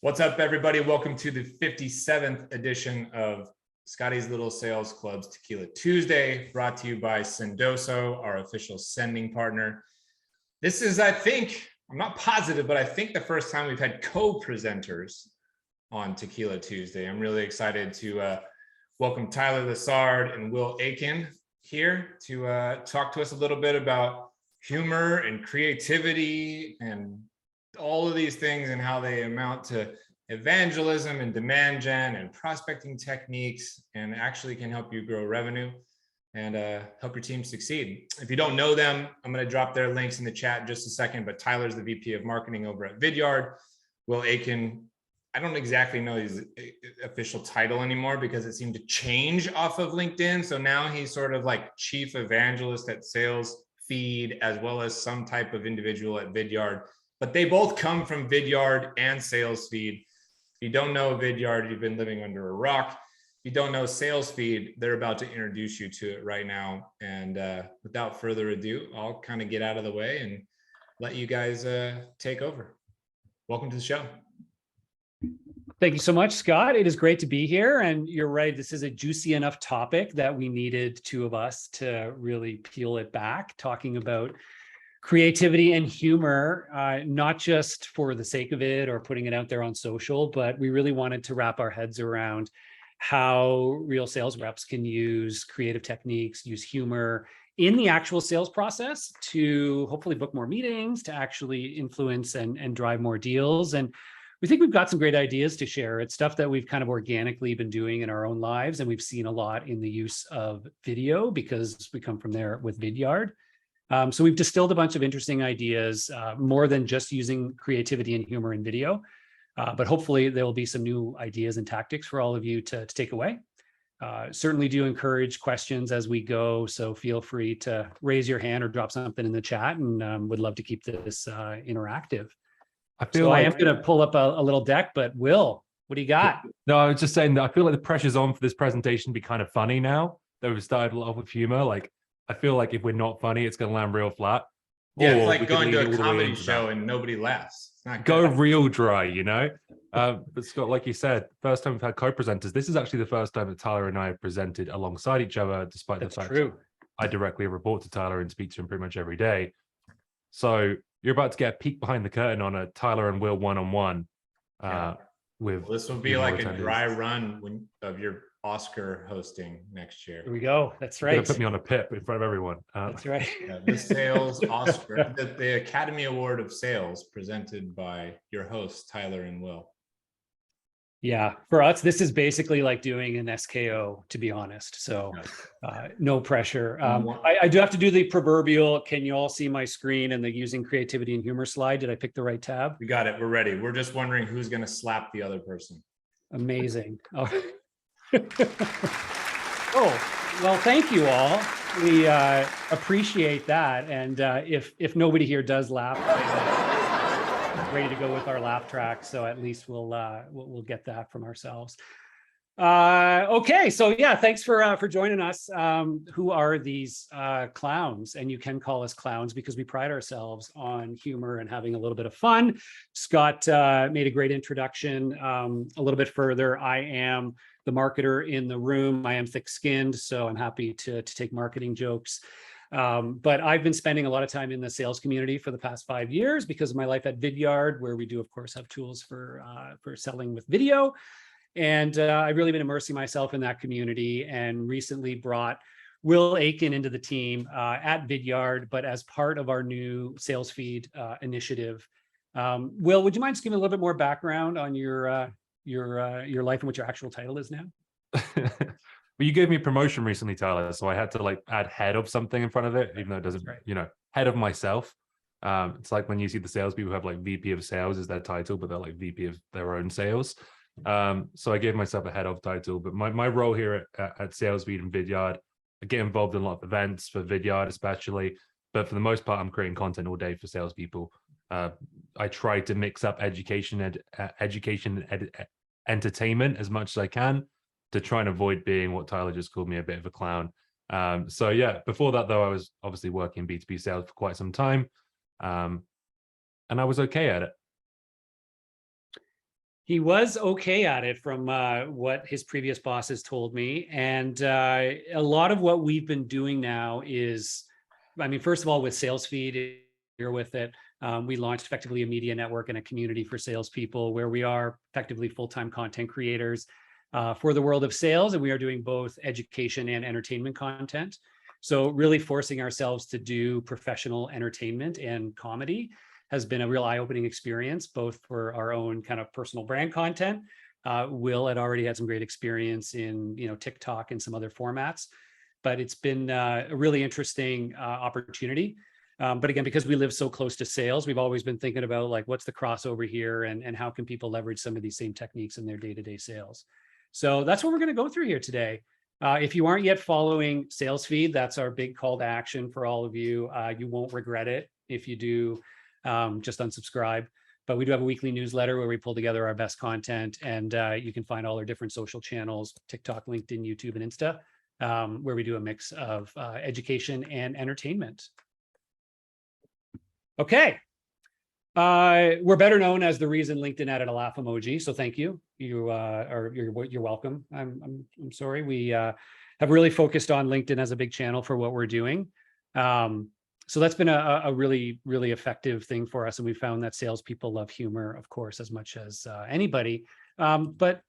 What's up, everybody? Welcome to the 57th edition of Scotty's Little Sales Club's Tequila Tuesday, brought to you by Sendoso, our official sending partner. This is, I think, I'm not positive, but I think the first time we've had co-presenters on Tequila Tuesday. I'm really excited to welcome Tyler Lessard and Will Aiken here to talk to us a little bit about humor and creativity and all of these things and how they amount to evangelism and demand gen and prospecting techniques and actually can help you grow revenue and help your team succeed. If you don't know them, I'm going to drop their links in the chat in just a second, but Tyler's the VP of marketing over at Vidyard. Will Aiken, I don't exactly know his official title anymore because it seemed to change off of LinkedIn. So now he's sort of like chief evangelist at Sales Feed, as well as some type of individual at Vidyard. But they both come from Vidyard and Sales Feed. If you don't know Vidyard, you've been living under a rock. If you don't know Sales Feed, they're about to introduce you to it right now. And without further ado, I'll kind of get out of the way and let you guys take over. Welcome to the show. Thank you so much, Scott. It is great to be here. And you're right, this is a juicy enough topic that we needed two of us to really peel it back, talking about creativity and humor, not just for the sake of it or putting it out there on social, but we really wanted to wrap our heads around how real sales reps can use creative techniques, use humor in the actual sales process to hopefully book more meetings, to actually influence and drive more deals. And we think we've got some great ideas to share. It's stuff that we've kind of organically been doing in our own lives. And we've seen a lot in the use of video because we come from there with Vidyard. So we've distilled a bunch of interesting ideas, more than just using creativity and humor in video, but hopefully there will be some new ideas and tactics for all of you to take away. Certainly do encourage questions as we go, so feel free to raise your hand or drop something in the chat, and would love to keep this interactive. I am going to pull up a little deck, but Will, what do you got? No, I was just saying that I feel like the pressure's on for this presentation to be kind of funny now that we've started a lot with humor. Like, I feel like if we're not funny, it's going to land real flat. Yeah, it's like going to a comedy show and nobody laughs. It's not good. Go real dry, you know? But Scott, like you said, first time we've had co-presenters. This is actually the first time that Tyler and I have presented alongside each other, despite the fact that I directly report to Tyler and speak to him pretty much every day. So you're about to get a peek behind the curtain on a Tyler and Will one-on-one. This will be like a dry run of your Oscar hosting next year. Here we go. That's right. You're gonna put me on a pip in front of everyone. That's right. The Sales Oscar, the Academy Award of Sales, presented by your hosts, Tyler and Will. Yeah, for us, this is basically like doing an SKO, to be honest. So no pressure. I do have to do the proverbial, can you all see my screen and the using creativity and humor slide? Did I pick the right tab? We got it. We're ready. We're just wondering who's going to slap the other person. Amazing. Oh, well, thank you all. We appreciate that. And if nobody here does laugh, ready to go with our laugh track, so at least we'll get that from ourselves. Okay, so yeah, thanks for joining us. Who are these clowns? And you can call us clowns because we pride ourselves on humor and having a little bit of fun. Scott made a great introduction. A little bit further, I am the marketer in the room. I am thick-skinned, so I'm happy to take marketing jokes. But I've been spending a lot of time in the sales community for the past 5 years because of my life at Vidyard, where we do, of course, have tools for selling with video. And I've really been immersing myself in that community and recently brought Will Aiken into the team at Vidyard, but as part of our new Sales Feed initiative. Will, would you mind just giving a little bit more background on your life and what your actual title is now? Well, you gave me a promotion recently, Tyler, so I had to like add head of something in front of it, even though it doesn't, head of myself. It's like when you see the salespeople who have like VP of sales is their title, but they're like VP of their own sales. So I gave myself a head of title, but my role here at Sales Feed and Vidyard, I get involved in a lot of events for Vidyard especially, but for the most part, I'm creating content all day for salespeople. I try to mix up education and entertainment as much as I can to try and avoid being what Tyler just called me, a bit of a clown. So yeah, before that though, I was obviously working in B2B sales for quite some time. And I was okay at it. He was okay at it from what his previous bosses told me. And a lot of what we've been doing now is, I mean, first of all, with SalesFeed, here with it, we launched effectively a media network and a community for salespeople where we are effectively full-time content creators for the world of sales. And we are doing both education and entertainment content. So really forcing ourselves to do professional entertainment and comedy has been a real eye-opening experience, both for our own kind of personal brand content. Will had already had some great experience in, TikTok and some other formats, but it's been a really interesting opportunity. But again, because we live so close to sales, we've always been thinking about like, what's the crossover here and how can people leverage some of these same techniques in their day-to-day sales? So that's what we're going to go through here today. If you aren't yet following SalesFeed, that's our big call to action for all of you. You won't regret it if you do. Just unsubscribe. But we do have a weekly newsletter where we pull together our best content, and you can find all our different social channels, TikTok, LinkedIn, YouTube, and Insta, where we do a mix of education and entertainment. Okay. We're better known as the reason LinkedIn added a laugh emoji. So thank you. You're welcome. I'm sorry. We have really focused on LinkedIn as a big channel for what we're doing. So that's been a really, really effective thing for us. And we found that salespeople love humor, of course, as much as anybody. But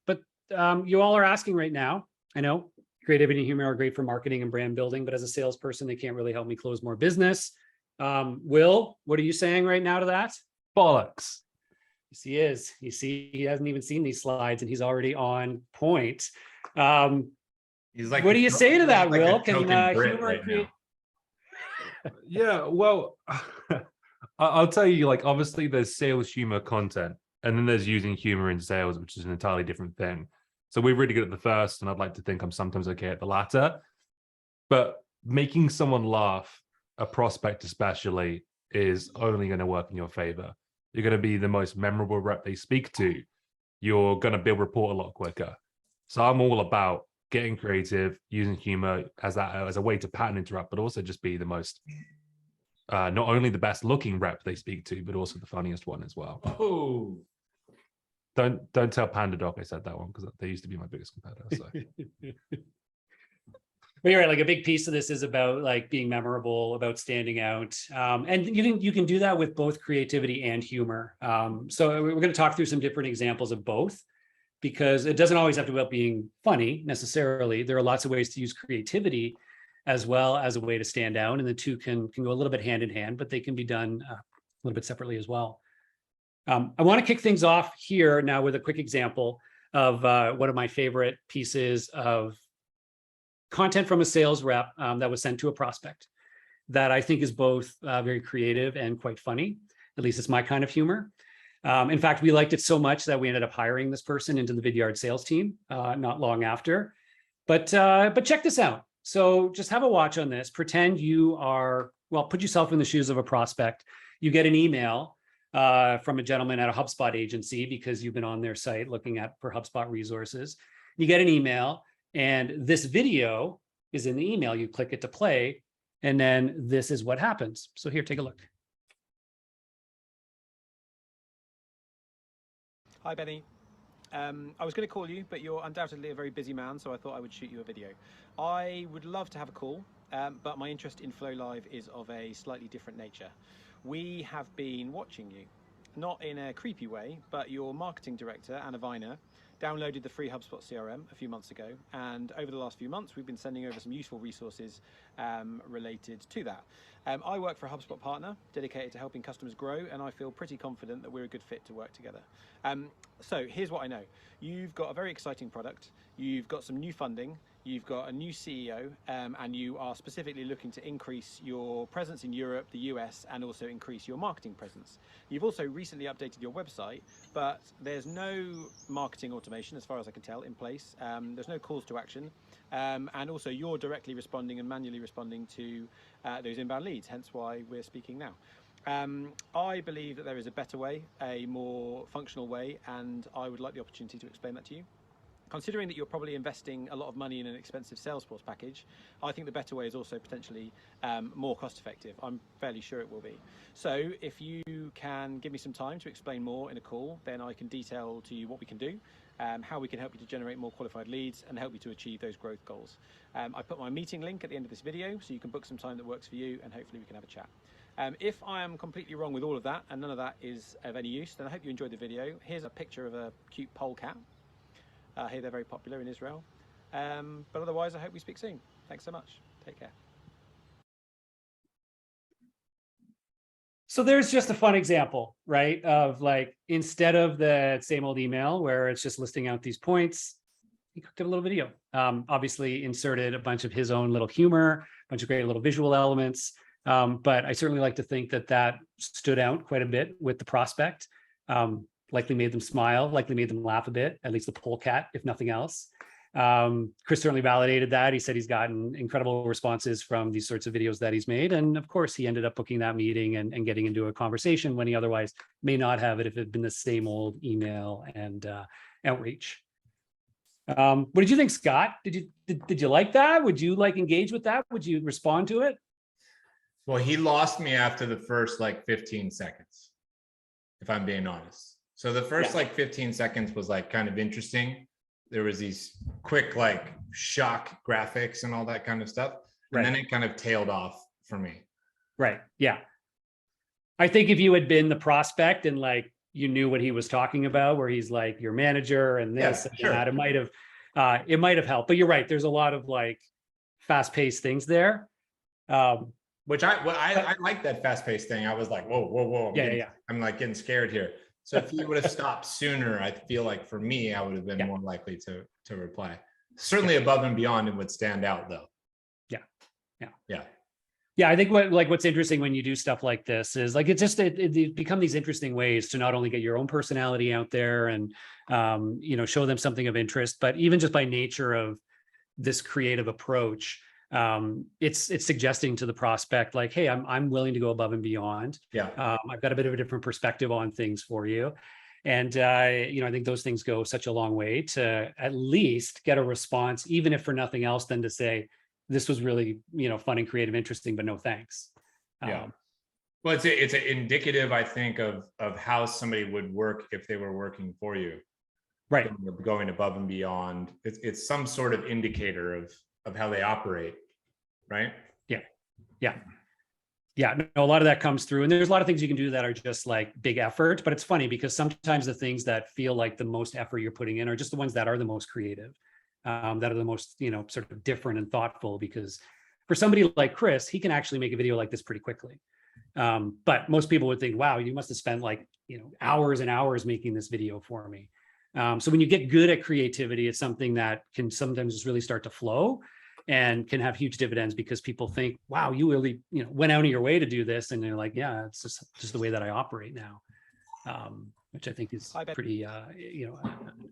you all are asking right now, I know creativity and humor are great for marketing and brand building, but as a salesperson, they can't really help me close more business. Will, what are you saying right now to that? Bollocks. Yes, he is. You see, he hasn't even seen these slides and he's already on point. He's like, what do you say to that, like Will? Can humor right create? Yeah, well, I'll tell you, like, obviously there's sales humor content, and then there's using humor in sales, which is an entirely different thing. So we're really good at the first, and I'd like to think I'm sometimes okay at the latter. But making someone laugh, a prospect especially, is only going to work in your favor. You're going to be the most memorable rep they speak to. You're going to build rapport a lot quicker. So I'm all about getting creative, using humor as a way to pattern interrupt, but also just be the most, not only the best looking rep they speak to, but also the funniest one as well. Oh, Don't tell Panda Doc I said that one, because they used to be my biggest competitor. So. But you're right, like a big piece of this is about like being memorable, about standing out. And you can do that with both creativity and humor. So we're going to talk through some different examples of both, because it doesn't always have to be about being funny necessarily. There are lots of ways to use creativity as well as a way to stand out. And the two can go a little bit hand in hand, but they can be done a little bit separately as well. I want to kick things off here now with a quick example of one of my favorite pieces of content from a sales rep that was sent to a prospect that I think is both very creative and quite funny. At least it's my kind of humor. In fact, we liked it so much that we ended up hiring this person into the Vidyard sales team not long after. But check this out. So just have a watch on this. Pretend you are, well, put yourself in the shoes of a prospect. You get an email from a gentleman at a HubSpot agency because you've been on their site looking for HubSpot resources. You get an email, and this video is in the email. You click it to play, and then this is what happens. So here, take a look. Hi, Benny. I was going to call you, but you're undoubtedly a very busy man, so I thought I would shoot you a video. I would love to have a call, but my interest in Flow Live is of a slightly different nature. We have been watching you, not in a creepy way, but your marketing director, Anna Viner, downloaded the free HubSpot CRM a few months ago, and over the last few months we've been sending over some useful resources related to that. I work for a HubSpot partner dedicated to helping customers grow, and I feel pretty confident that we're a good fit to work together. So here's what I know. You've got a very exciting product, you've got some new funding, you've got a new CEO, and you are specifically looking to increase your presence in Europe, the US, and also increase your marketing presence. You've also recently updated your website, but there's no marketing automation, as far as I can tell, in place. There's no calls to action. And also you're directly responding and manually responding to those inbound leads, hence why we're speaking now. I believe that there is a better way, a more functional way, and I would like the opportunity to explain that to you. considering that you're probably investing a lot of money in an expensive Salesforce package, I think the better way is also potentially more cost effective. I'm fairly sure it will be. So if you can give me some time to explain more in a call, then I can detail to you what we can do, how we can help you to generate more qualified leads and help you to achieve those growth goals. I put my meeting link at the end of this video, so you can book some time that works for you, and hopefully we can have a chat. If I am completely wrong with all of that and none of that is of any use, then I hope you enjoyed the video. Here's a picture of a cute polecat. Here they're very popular in Israel. But otherwise, I hope we speak soon. Thanks so much. Take care. So there's just a fun example, right? Of like, instead of the same old email where it's just listing out these points, he cooked up a little video. Obviously inserted a bunch of his own little humor, a bunch of great little visual elements. But I certainly like to think that that stood out quite a bit with the prospect. Likely made them smile, likely made them laugh a bit, at least the polecat, if nothing else. Chris certainly validated that. He said he's gotten incredible responses from these sorts of videos that he's made. And of course, he ended up booking that meeting and getting into a conversation when he otherwise may not have it if it had been the same old email and outreach. What did you think, Scott? Did you like that? Would you like engage with that? Would you respond to it? Well, he lost me after the first like 15 seconds, if I'm being honest. So the first like 15 seconds was like kind of interesting. There was these quick like shock graphics and all that kind of stuff. And then it kind of tailed off for me. Right. Yeah. I think if you had been the prospect and like you knew what he was talking about, where he's like your manager and this and that, it might have helped. But you're right. There's a lot of like fast-paced things there. Which I like that fast-paced thing. I was like, whoa. I'm like getting scared here. So if he would have stopped sooner, I feel like for me, I would have been more likely to reply. Certainly above and beyond and would stand out though. Yeah, I think what's interesting when you do stuff like this is like it become these interesting ways to not only get your own personality out there and show them something of interest, but even just by nature of this creative approach, it's suggesting to the prospect like, hey, I'm willing to go above and beyond. I've got a bit of a different perspective on things for you. And I think those things go such a long way to at least get a response, even if for nothing else than to say, this was really, fun and creative, interesting, but no thanks. Well, it's indicative, I think, of how somebody would work if they were working for you. Right. Going above and beyond. It's some sort of indicator of how they operate, right? Yeah, no, a lot of that comes through, and there's a lot of things you can do that are just like big effort, but it's funny because sometimes the things that feel like the most effort you're putting in are just the ones that are the most creative, that are the most, sort of different and thoughtful, because for somebody like Chris, he can actually make a video like this pretty quickly. But most people would think, wow, you must have spent like, hours and hours making this video for me. So when you get good at creativity, it's something that can sometimes just really start to flow and can have huge dividends because people think, wow, you really, went out of your way to do this. And they're like, yeah, it's just the way that I operate now, which I think is pretty, a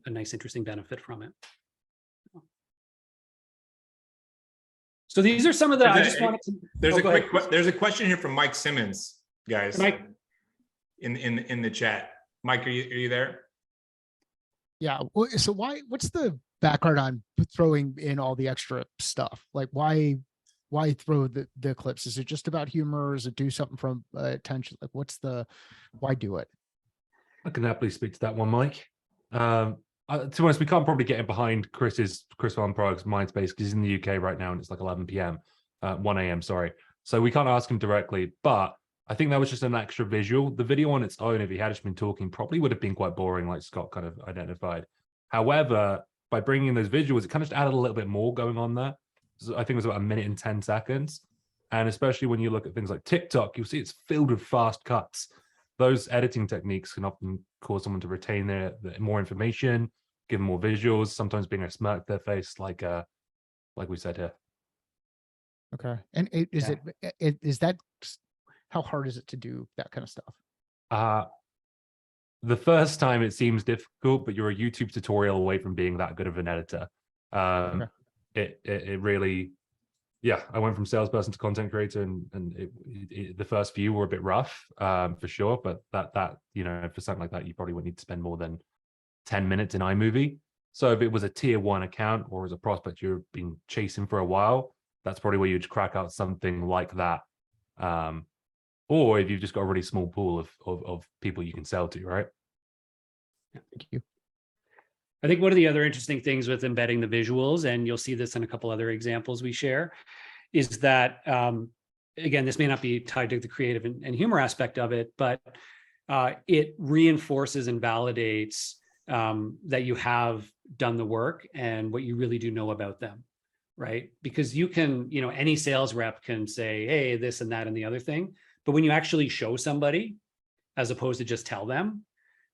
nice, interesting benefit from it. So these are some of the, there's a question here from Mike Simmons, guys, Mike, in the chat. Mike, are you there? Yeah. So what's the background on throwing in all the extra stuff? Like why throw the clips? Is it just about humor? Or is it do something from attention? Like why do it? I can happily speak to that one, Mike. To be honest, we can't probably get in behind Chris Van Prague's mind space because he's in the UK right now and it's like 11 p.m., 1 a.m. Sorry. So we can't ask him directly, but I think that was just an extra visual. The video on its own, if he had just been talking, probably would have been quite boring, like Scott kind of identified. However, by bringing in those visuals, it kind of just added a little bit more going on there. So I think it was about 1 minute and 10 seconds. And especially when you look at things like TikTok, you'll see it's filled with fast cuts. Those editing techniques can often cause someone to retain their more information, give them more visuals, sometimes being a smirk their face, like we said here. Okay. And is that, how hard is it to do that kind of stuff? The first time it seems difficult, but you're a YouTube tutorial away from being that good of an editor. Okay. It really, I went from salesperson to content creator, and the first few were a bit rough, for sure. But that for something like that, you probably wouldn't need to spend more than 10 minutes in iMovie. So if it was a tier 1 account or as a prospect you've been chasing for a while, that's probably where you'd crack out something like that. Or if you've just got a really small pool of people you can sell to, right? Thank you. I think one of the other interesting things with embedding the visuals, and you'll see this in a couple other examples we share, is that, again, this may not be tied to the creative and humor aspect of it, but it reinforces and validates that you have done the work and what you really do know about them, right? Because you can, any sales rep can say, hey, this and that and the other thing, but when you actually show somebody, as opposed to just tell them,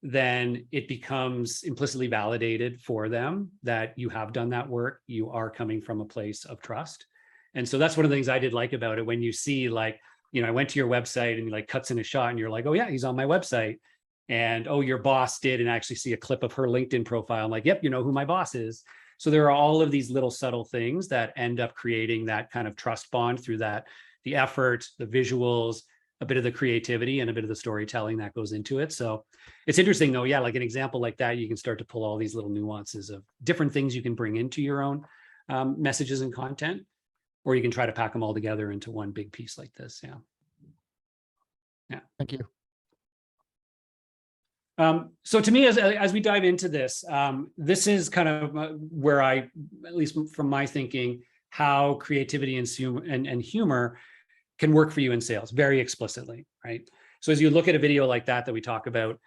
then it becomes implicitly validated for them that you have done that work. You are coming from a place of trust. And so that's one of the things I did like about it. When you see like, I went to your website and like cuts in a shot and you're like, oh yeah, he's on my website. And oh, your boss did, and actually see a clip of her LinkedIn profile. I'm like, yep, you know who my boss is. So there are all of these little subtle things that end up creating that kind of trust bond through that, the effort, the visuals, a bit of the creativity and a bit of the storytelling that goes into it. So it's interesting though. Yeah. Like an example like that, you can start to pull all these little nuances of different things you can bring into your own messages and content, or you can try to pack them all together into one big piece like this. Yeah. Yeah. Thank you. So to me, as we dive into this, this is kind of where I, at least from my thinking, how creativity and humor can work for you in sales very explicitly, right? So as you look at a video like that we talk about,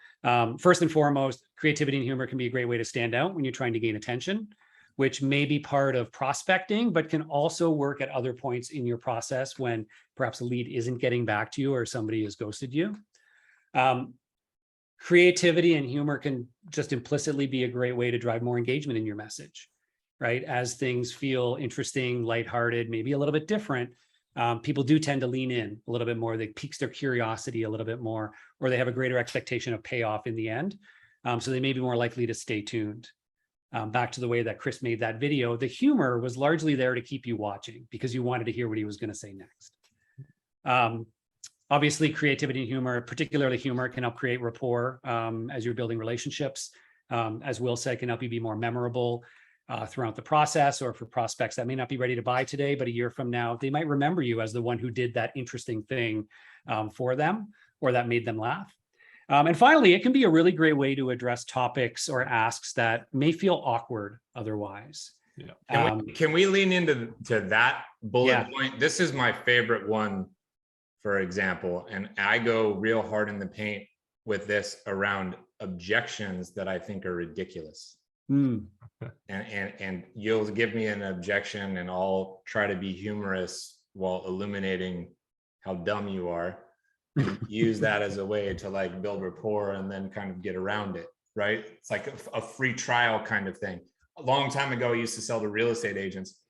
first and foremost, creativity and humor can be a great way to stand out when you're trying to gain attention, which may be part of prospecting, but can also work at other points in your process when perhaps a lead isn't getting back to you or somebody has ghosted you. Creativity and humor can just implicitly be a great way to drive more engagement in your message, right? As things feel interesting, lighthearted, maybe a little bit different, people do tend to lean in a little bit more. They piques their curiosity a little bit more, or they have a greater expectation of payoff in the end. So they may be more likely to stay tuned. Back to the way that Chris made that video, the humor was largely there to keep you watching because you wanted to hear what he was going to say next. Obviously, creativity and humor, particularly humor, can help create rapport as you're building relationships. As Will said, can help you be more memorable throughout the process, or for prospects that may not be ready to buy today, but a year from now, they might remember you as the one who did that interesting thing for them, or that made them laugh. And finally, it can be a really great way to address topics or asks that may feel awkward otherwise. Yeah. Can we lean into that bullet point? This is my favorite one, for example, and I go real hard in the paint with this around objections that I think are ridiculous. And you'll give me an objection and I'll try to be humorous while illuminating how dumb you are, and use that as a way to like build rapport and then kind of get around it, right? It's like a free trial kind of thing. A long time ago, I used to sell to real estate agents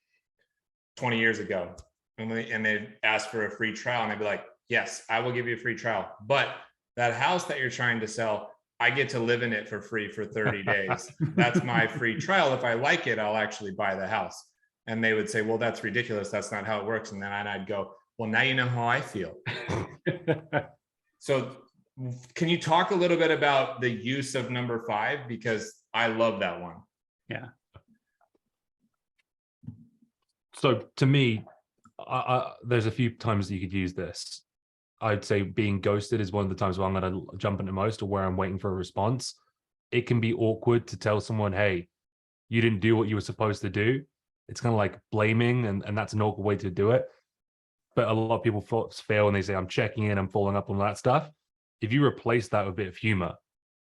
20 years ago, and they'd ask for a free trial and I'd be like, yes, I will give you a free trial, but that house that you're trying to sell, I get to live in it for free for 30 days. That's my free trial. If I like it, I'll actually buy the house. And they would say, well, that's ridiculous. That's not how it works. And then I'd go, well, now you know how I feel. So can you talk a little bit about the use of number 5? Because I love that one. Yeah. So to me, there's a few times that you could use this. I'd say being ghosted is one of the times where I'm going to jump into most, or where I'm waiting for a response. It can be awkward to tell someone, hey, you didn't do what you were supposed to do. It's kind of like blaming, and that's an awkward way to do it. But a lot of people fail and they say, I'm checking in, I'm following up on that stuff. If you replace that with a bit of humor,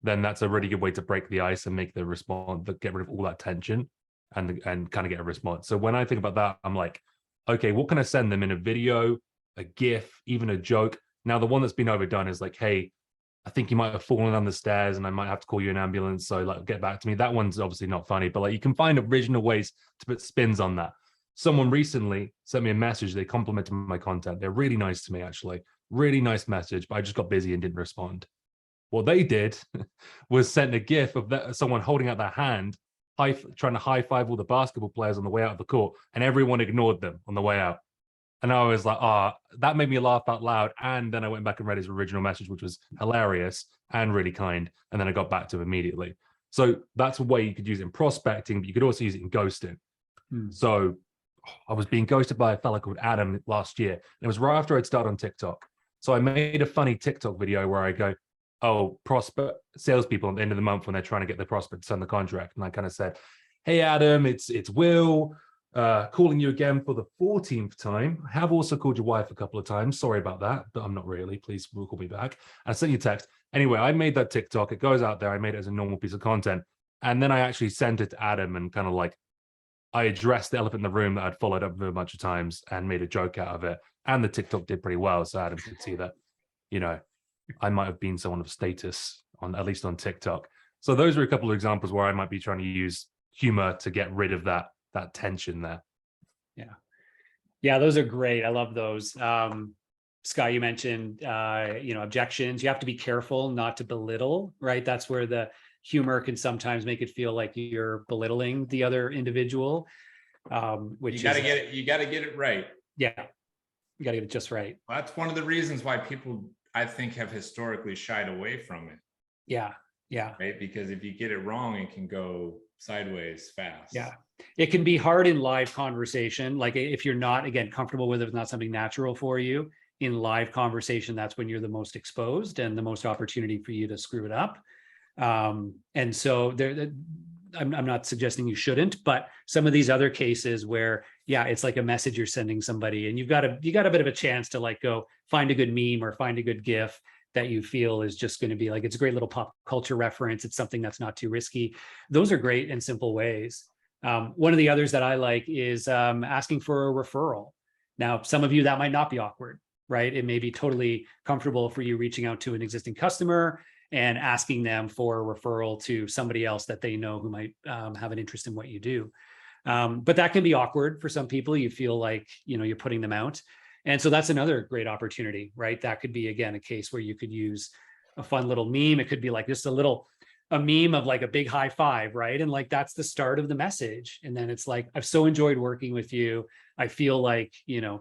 then that's a really good way to break the ice and make the response, get rid of all that tension and kind of get a response. So when I think about that, I'm like, okay, what can I send them in a video, a GIF, even a joke? Now, the one that's been overdone is like, hey, I think you might have fallen down the stairs and I might have to call you an ambulance. So like, get back to me. That one's obviously not funny, but like you can find original ways to put spins on that. Someone recently sent me a message. They complimented my content. They're really nice to me, actually. Really nice message, but I just got busy and didn't respond. What they did was send a GIF of someone holding out their hand, trying to high five all the basketball players on the way out of the court, and everyone ignored them on the way out. And I was like, that made me laugh out loud. And then I went back and read his original message, which was hilarious and really kind. And then I got back to him immediately. So that's a way you could use it in prospecting, but you could also use it in ghosting. So I was being ghosted by a fella called Adam last year. And it was right after I'd started on TikTok. So I made a funny TikTok video where I go, oh, prospect salespeople at the end of the month when they're trying to get the prospect to sign the contract. And I kind of said, hey, Adam, it's Will, calling you again for the 14th time. I have also called your wife a couple of times. Sorry about that, but I'm not really. Please call me back. I sent you a text. Anyway, I made that TikTok. It goes out there. I made it as a normal piece of content. And then I actually sent it to Adam and kind of like, I addressed the elephant in the room that I'd followed up with a bunch of times and made a joke out of it. And the TikTok did pretty well. So Adam could see that, you know, I might have been someone of status on, at least on TikTok. So those are a couple of examples where I might be trying to use humor to get rid of that tension there. Yeah, those are great. I love those. Scott, you mentioned, objections. You have to be careful not to belittle, right? That's where the humor can sometimes make it feel like you're belittling the other individual. Which you got to get it. You got to get it right. Yeah, you got to get it just right. Well, that's one of the reasons why people, I think, have historically shied away from it. Yeah. Right, because if you get it wrong, it can go sideways fast. Yeah, it can be hard in live conversation. Like if you're not, again, comfortable with it, it's not something natural for you in live conversation, that's when you're the most exposed and the most opportunity for you to screw it up. And so I'm not suggesting you shouldn't, but some of these other cases where, yeah, it's like a message you're sending somebody and you got a bit of a chance to like go find a good meme or find a good GIF that you feel is just going to be like, it's a great little pop culture reference. It's something that's not too risky. Those are great and simple ways. One of the others that I like is asking for a referral. Now, some of you that might not be awkward, right? It may be totally comfortable for you reaching out to an existing customer and asking them for a referral to somebody else that they know who might have an interest in what you do. But that can be awkward for some people. You feel like, you're putting them out. And so that's another great opportunity, right? That could be, again, a case where you could use a fun little meme. It could be like just a meme of like a big high five, right? And like, that's the start of the message. And then it's like, I've so enjoyed working with you. I feel like,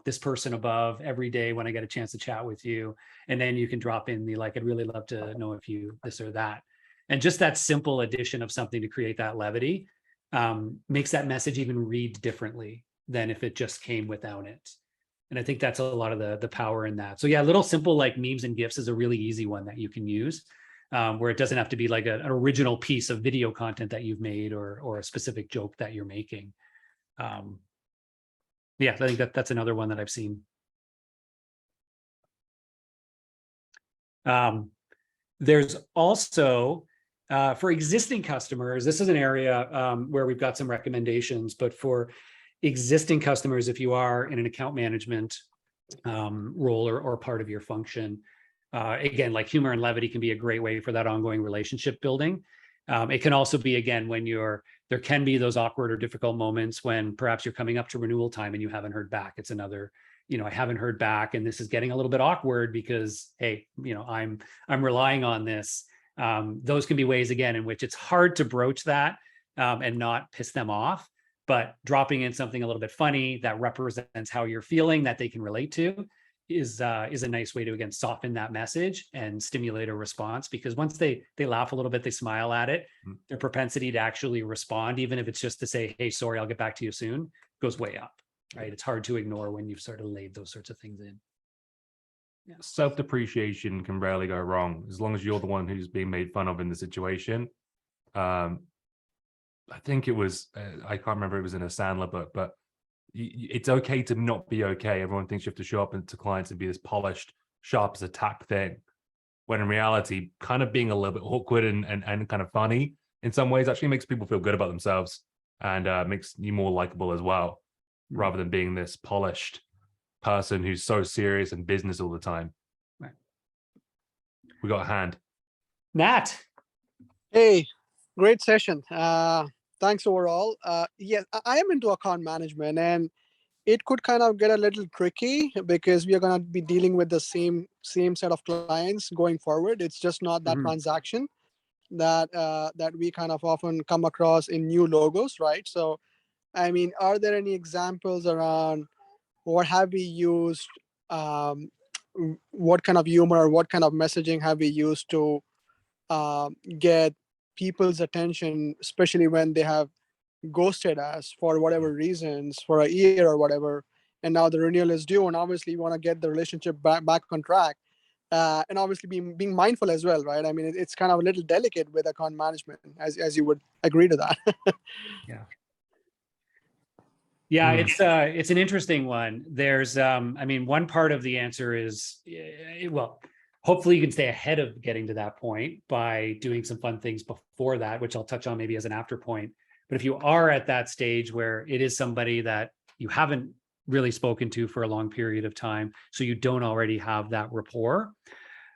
this person above every day when I get a chance to chat with you. And then you can drop in the, like, I'd really love to know if you this or that. And just that simple addition of something to create that levity makes that message even read differently than if it just came without it. And I think that's a lot of the power in that. So yeah, little simple like memes and GIFs is a really easy one that you can use where it doesn't have to be like an original piece of video content that you've made or a specific joke that you're making. Yeah, I think that's another one that I've seen. There's also, for existing customers, this is an area where we've got some recommendations, but for existing customers, if you are in an account management role or part of your function, again, like humor and levity can be a great way for that ongoing relationship building. It can also be, again, when there can be those awkward or difficult moments when perhaps you're coming up to renewal time and you haven't heard back. It's another, I haven't heard back and this is getting a little bit awkward because, hey, I'm relying on this. Those can be ways, again, in which it's hard to broach that and not piss them off. But dropping in something a little bit funny that represents how you're feeling that they can relate to is a nice way to, again, soften that message and stimulate a response, because once they laugh a little bit, they smile at it, their propensity to actually respond, even if it's just to say, hey, sorry, I'll get back to you soon, goes way up, right? It's hard to ignore when you've sort of laid those sorts of things in. Yeah. Self-depreciation can rarely go wrong as long as you're the one who's being made fun of in the situation. I think it was, I can't remember, it was in a Sandler book, but it's okay to not be okay. Everyone thinks you have to show up to clients and be this polished, sharp as a tack thing, when in reality, kind of being a little bit awkward and kind of funny in some ways actually makes people feel good about themselves and makes you more likable as well, rather than being this polished person who's so serious and business all the time. Right. We got a hand. Nat. Hey, great session. Thanks overall. Yes, I am into account management, and it could kind of get a little tricky because we are going to be dealing with the same set of clients going forward. It's just not that transaction that we kind of often come across in new logos, right? So, I mean, are there any examples around what have we used? What kind of humor, what kind of messaging have we used to get people's attention, especially when they have ghosted us for whatever reasons for a year or whatever, and now the renewal is due, and obviously we want to get the relationship back on track, and obviously being mindful as well, right? I mean, it's kind of a little delicate with account management, as you would agree to that. Yeah, it's an interesting one. There's I mean, one part of the answer is well, hopefully you can stay ahead of getting to that point by doing some fun things before that, which I'll touch on maybe as an after point. But if you are at that stage where it is somebody that you haven't really spoken to for a long period of time, so you don't already have that rapport,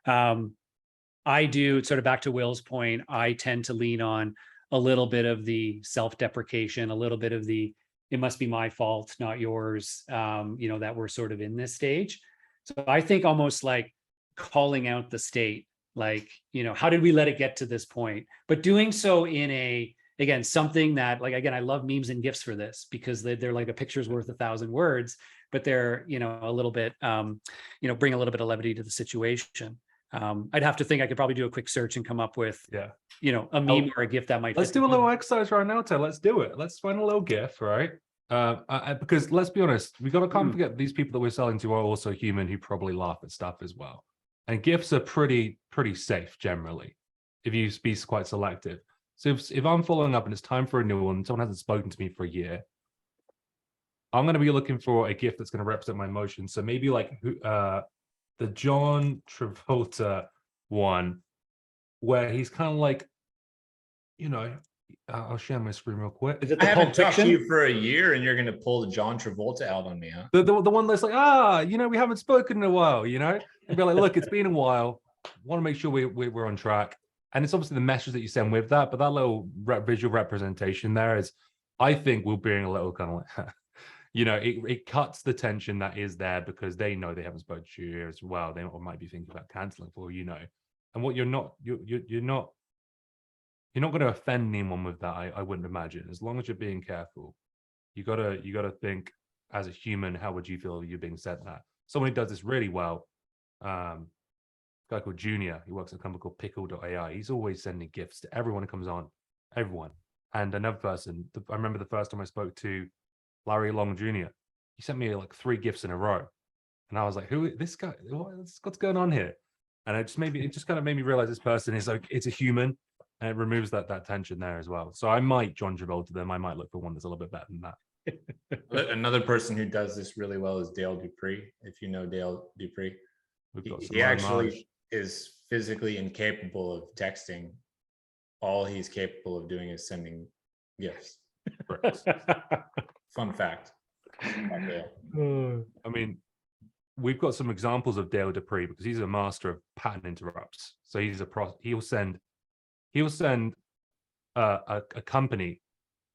I do, sort of back to Will's point, I tend to lean on a little bit of the self-deprecation, a little bit of the it must be my fault, not yours, that we're sort of in this stage. So I think almost like calling out the state, like, how did we let it get to this point? But doing so in again, something that, like, again, I love memes and GIFs for this because they're like a picture's worth 1,000 words, but they're, a little bit, bring a little bit of levity to the situation. I'd have to think I could probably do a quick search and come up with, a meme or a GIF that might. Let's do a little exercise right now, Ted. Let's do it. Let's find a little GIF, right? Because let's be honest, can't forget these people that we're selling to are also human who probably laugh at stuff as well. And GIFs are pretty safe generally, if you be quite selective. So if I'm following up and it's time for a new one, someone hasn't spoken to me for a year, I'm going to be looking for a GIF that's going to represent my emotions. So maybe like the John Travolta one, where he's kind of like, I'll share my screen real quick. Is it I the haven't Pulp talked to Fiction? you for a year and you're going to pull the John Travolta out on me, huh? The one that's like, we haven't spoken in a while, and be like, look, it's been a while. Want to make sure we're on track. And it's obviously the message that you send with that, but that little visual representation there is, I think, will bring a little kind of like, it cuts the tension that is there because they know they haven't spoken to you as well. They might be thinking about canceling for, and what you're not going to offend anyone with that. I wouldn't imagine, as long as you're being careful. You gotta think as a human, how would you feel if you're being said that? Someone who does this really well, a guy called Junior, he works at a company called Pickle.ai. He's always sending gifts to everyone who comes on, everyone. And another person, I remember the first time I spoke to Larry Long Jr., he sent me like 3 gifts in a row. And I was like, who this guy? What's going on here? And it just kind of made me realize this person is like, it's a human, and it removes that tension there as well. So I might John Travolta them. I might look for one that's a little bit better than that. Another person who does this really well is Dale Dupree. If you know Dale Dupree, he actually is physically incapable of texting. All he's capable of doing is sending gifts. Fun fact. I mean, we've got some examples of Dale Dupree because he's a master of pattern interrupts. So he'll send a company,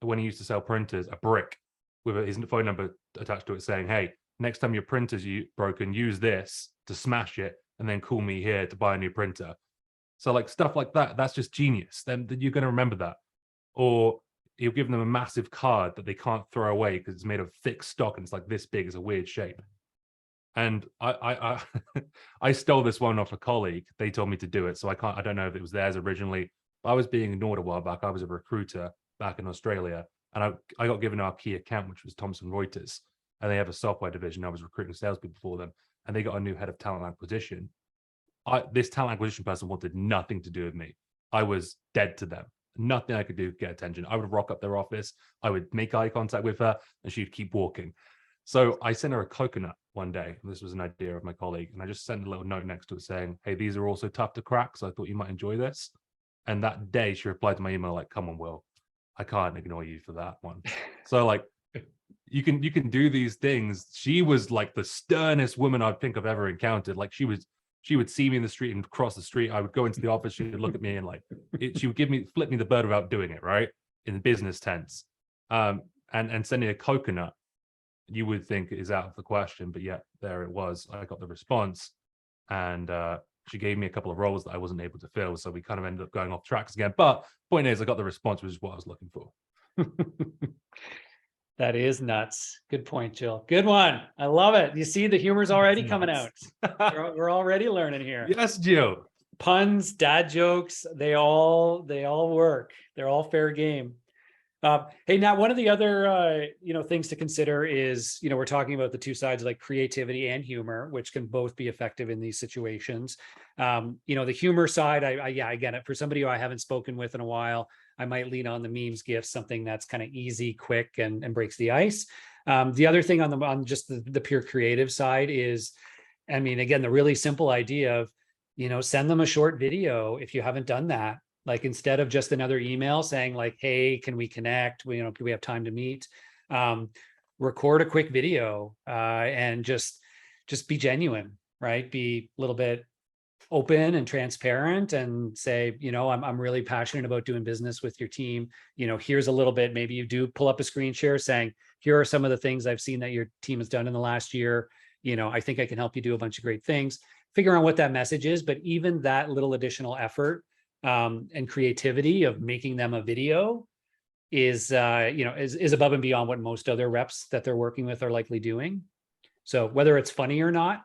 when he used to sell printers, a brick with his phone number attached to it saying, hey, next time your printer's broken, use this to smash it and then call me here to buy a new printer. So like stuff like that, that's just genius. Then you're going to remember that. Or he'll give them a massive card that they can't throw away because it's made of thick stock and it's like this big, it's a weird shape. And I stole this one off a colleague. They told me to do it, so I don't know if it was theirs originally. I was being ignored a while back. I was a recruiter back in Australia, and I got given our key account, which was Thomson Reuters, and they have a software division. I was recruiting salespeople for them, and they got a new head of talent acquisition. This talent acquisition person wanted nothing to do with me. I was dead to them. Nothing I could do to get attention. I would rock up their office. I would make eye contact with her, and she'd keep walking. So I sent her a coconut one day. This was an idea of my colleague. And I just sent a little note next to it saying, hey, these are also tough to crack. So I thought you might enjoy this. And that day she replied to my email like, come on, Will, I can't ignore you for that one. So like, you can do these things. She was like the sternest woman I think I've ever encountered. Like she would see me in the street and cross the street. I would go into the office. She would look at me and like, she would flip me the bird without doing it, right? In the business tense. And sending a coconut, you would think is out of the question, but yet there it was. I got the response, and she gave me a couple of roles that I wasn't able to fill. So we kind of ended up going off tracks again. But point is, I got the response, which is what I was looking for. That is nuts. Good point, Jill. Good one. I love it. You see, the humor's already coming out. We're already learning here. Yes, Jill. puns, dad jokes, they all work. They're all fair game. Hey, Nat, one of the other things to consider is, we're talking about the two sides, like creativity and humor, which can both be effective in these situations. The humor side, I get it. For somebody who I haven't spoken with in a while, I might lean on the memes, gifts, something that's kind of easy, quick, and breaks the ice. The other thing on just the pure creative side is, I mean, again, the really simple idea of, send them a short video if you haven't done that. Like, instead of just another email saying like, hey, can we connect? Can we have time to meet? Record a quick video and just be genuine, right? Be a little bit open and transparent and say, I'm really passionate about doing business with your team. Here's a little bit, maybe you do pull up a screen share saying, here are some of the things I've seen that your team has done in the last year. I think I can help you do a bunch of great things. Figure out what that message is, but even that little additional effort and creativity of making them a video is above and beyond what most other reps that they're working with are likely doing. So whether it's funny or not,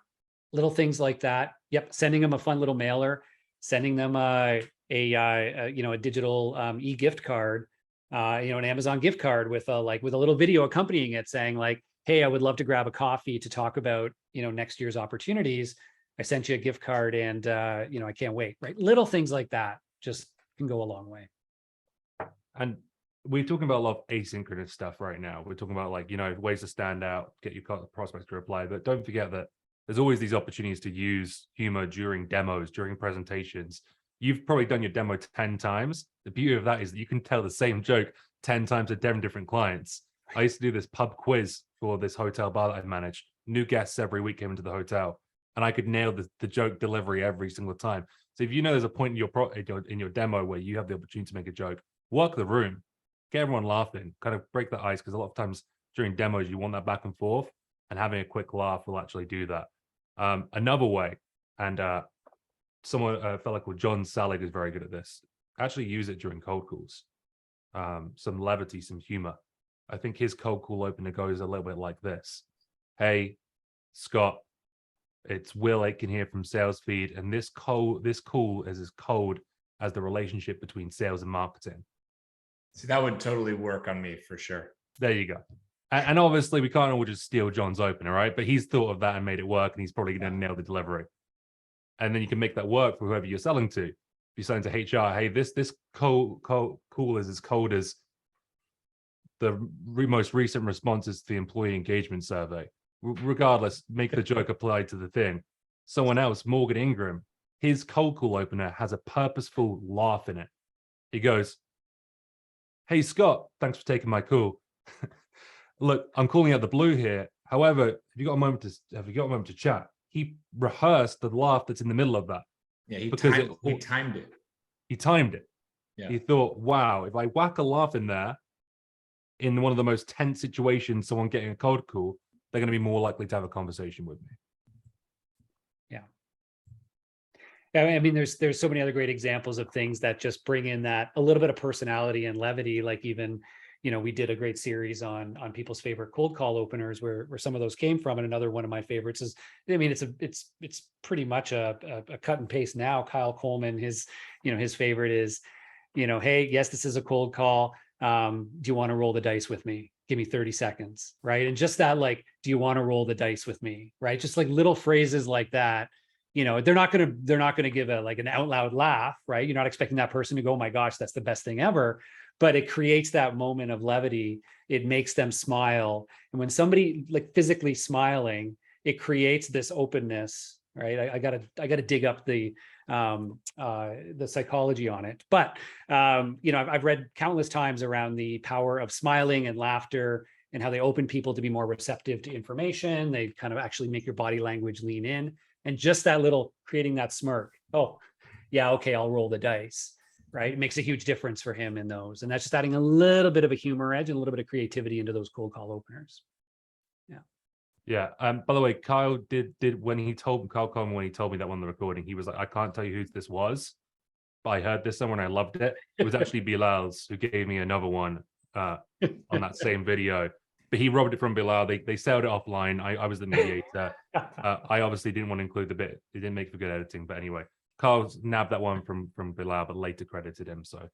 little things like that. Yep, sending them a fun little mailer, sending them a digital e-gift card, an Amazon gift card with a little video accompanying it, saying like, hey, I would love to grab a coffee to talk about next year's opportunities. I sent you a gift card, and I can't wait. Right, little things like that just can go a long way. And we're talking about a lot of asynchronous stuff right now. We're talking about ways to stand out, get your prospects to reply. But don't forget that there's always these opportunities to use humor during demos, during presentations. You've probably done your demo 10 times. The beauty of that is that you can tell the same joke 10 times to 10 different clients. I used to do this pub quiz for this hotel bar that I managed. New guests every week came into the hotel, and I could nail the joke delivery every single time. So if there's a point in your demo where you have the opportunity to make a joke, work the room, get everyone laughing, kind of break the ice, because a lot of times during demos you want that back and forth, and having a quick laugh will actually do that. Another way, and a fellow called John Salig is very good at this. Actually use it during cold calls. Some levity, some humor. I think his cold call opener goes a little bit like this. Hey, Scott, it's Will Aitken here from Sales Feed, and this call is as cold as the relationship between sales and marketing. See, that would totally work on me for sure. There you go. And obviously, we can't all just steal John's opener, right? But he's thought of that and made it work, and he's probably going to nail the delivery. And then you can make that work for whoever you're selling to. If you're selling to HR, hey, this call is as cold as the most recent responses to the employee engagement survey. Regardless, make the joke apply to the thing. Someone else, Morgan Ingram, his cold call opener has a purposeful laugh in it. He goes, hey, Scott, thanks for taking my call. Look, I'm calling out the blue here. However, have you got a moment to chat? He rehearsed the laugh that's in the middle of that. Yeah, he timed it. He timed it. Yeah. He thought, wow, if I whack a laugh in there, in one of the most tense situations, someone getting a cold call, they're going to be more likely to have a conversation with me. Yeah. I mean, there's so many other great examples of things that just bring in that a little bit of personality and levity. Like, even, we did a great series on people's favorite cold call openers where some of those came from. And another one of my favorites is, I mean, it's pretty much a cut and paste now. Kyle Coleman, his favorite is, hey, yes, this is a cold call. Do you want to roll the dice with me? Give me 30 seconds. Right. And just that, like, do you want to roll the dice with me? Right. Just like little phrases like that. They're not going to give an out loud laugh, right? You're not expecting that person to go, oh my gosh, that's the best thing ever. But it creates that moment of levity. It makes them smile. And when somebody like physically smiling, it creates this openness, right? I gotta dig up the psychology on it. But I've read countless times around the power of smiling and laughter and how they open people to be more receptive to information. They kind of actually make your body language lean in. And just that little, creating that smirk. Oh, yeah, okay, I'll roll the dice, right? It makes a huge difference for him in those. And that's just adding a little bit of a humor edge and a little bit of creativity into those cold call openers. Yeah. Yeah. By the way, Kyle did when he told me that on the recording, he was like, I can't tell you who this was, but I heard this somewhere and I loved it. It was actually Bilal's who gave me another one on that same video. But he robbed it from Bilal. They sold it offline. I was the mediator. I obviously didn't want to include the bit. It didn't make for good editing. But anyway, Carl nabbed that one from Bilal, but later credited him. So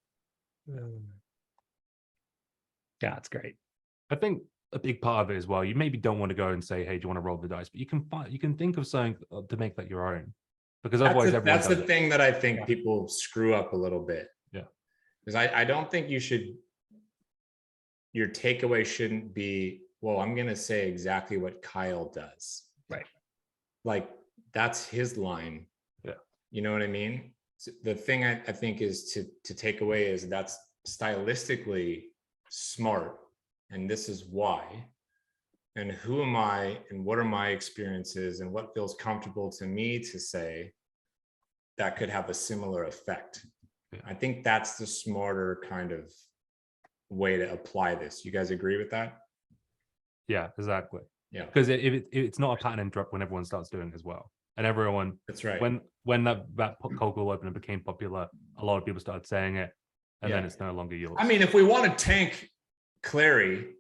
Yeah, it's great. I think a big part of it as well. You maybe don't want to go and say, "Hey, do you want to roll the dice?" But you can think of something to make that your own, because otherwise everyone That's does the it. thing that I think Yeah. people screw up a little bit. Yeah. Because I don't think your takeaway shouldn't be, well, I'm going to say exactly what Kyle does. Right. Like that's his line. Yeah. You know what I mean? So the thing I think is to take away is that's stylistically smart. And this is why. And who am I and what are my experiences and what feels comfortable to me to say that could have a similar effect. Yeah. I think that's the smarter kind of way to apply this. You guys agree with that? Yeah, exactly. Yeah, Because it's not a pattern interrupt when everyone starts doing it as well, and everyone that's right. when that cold call opener became popular, a lot of people started saying it, and then it's no longer yours. I mean, if we want to tank Clary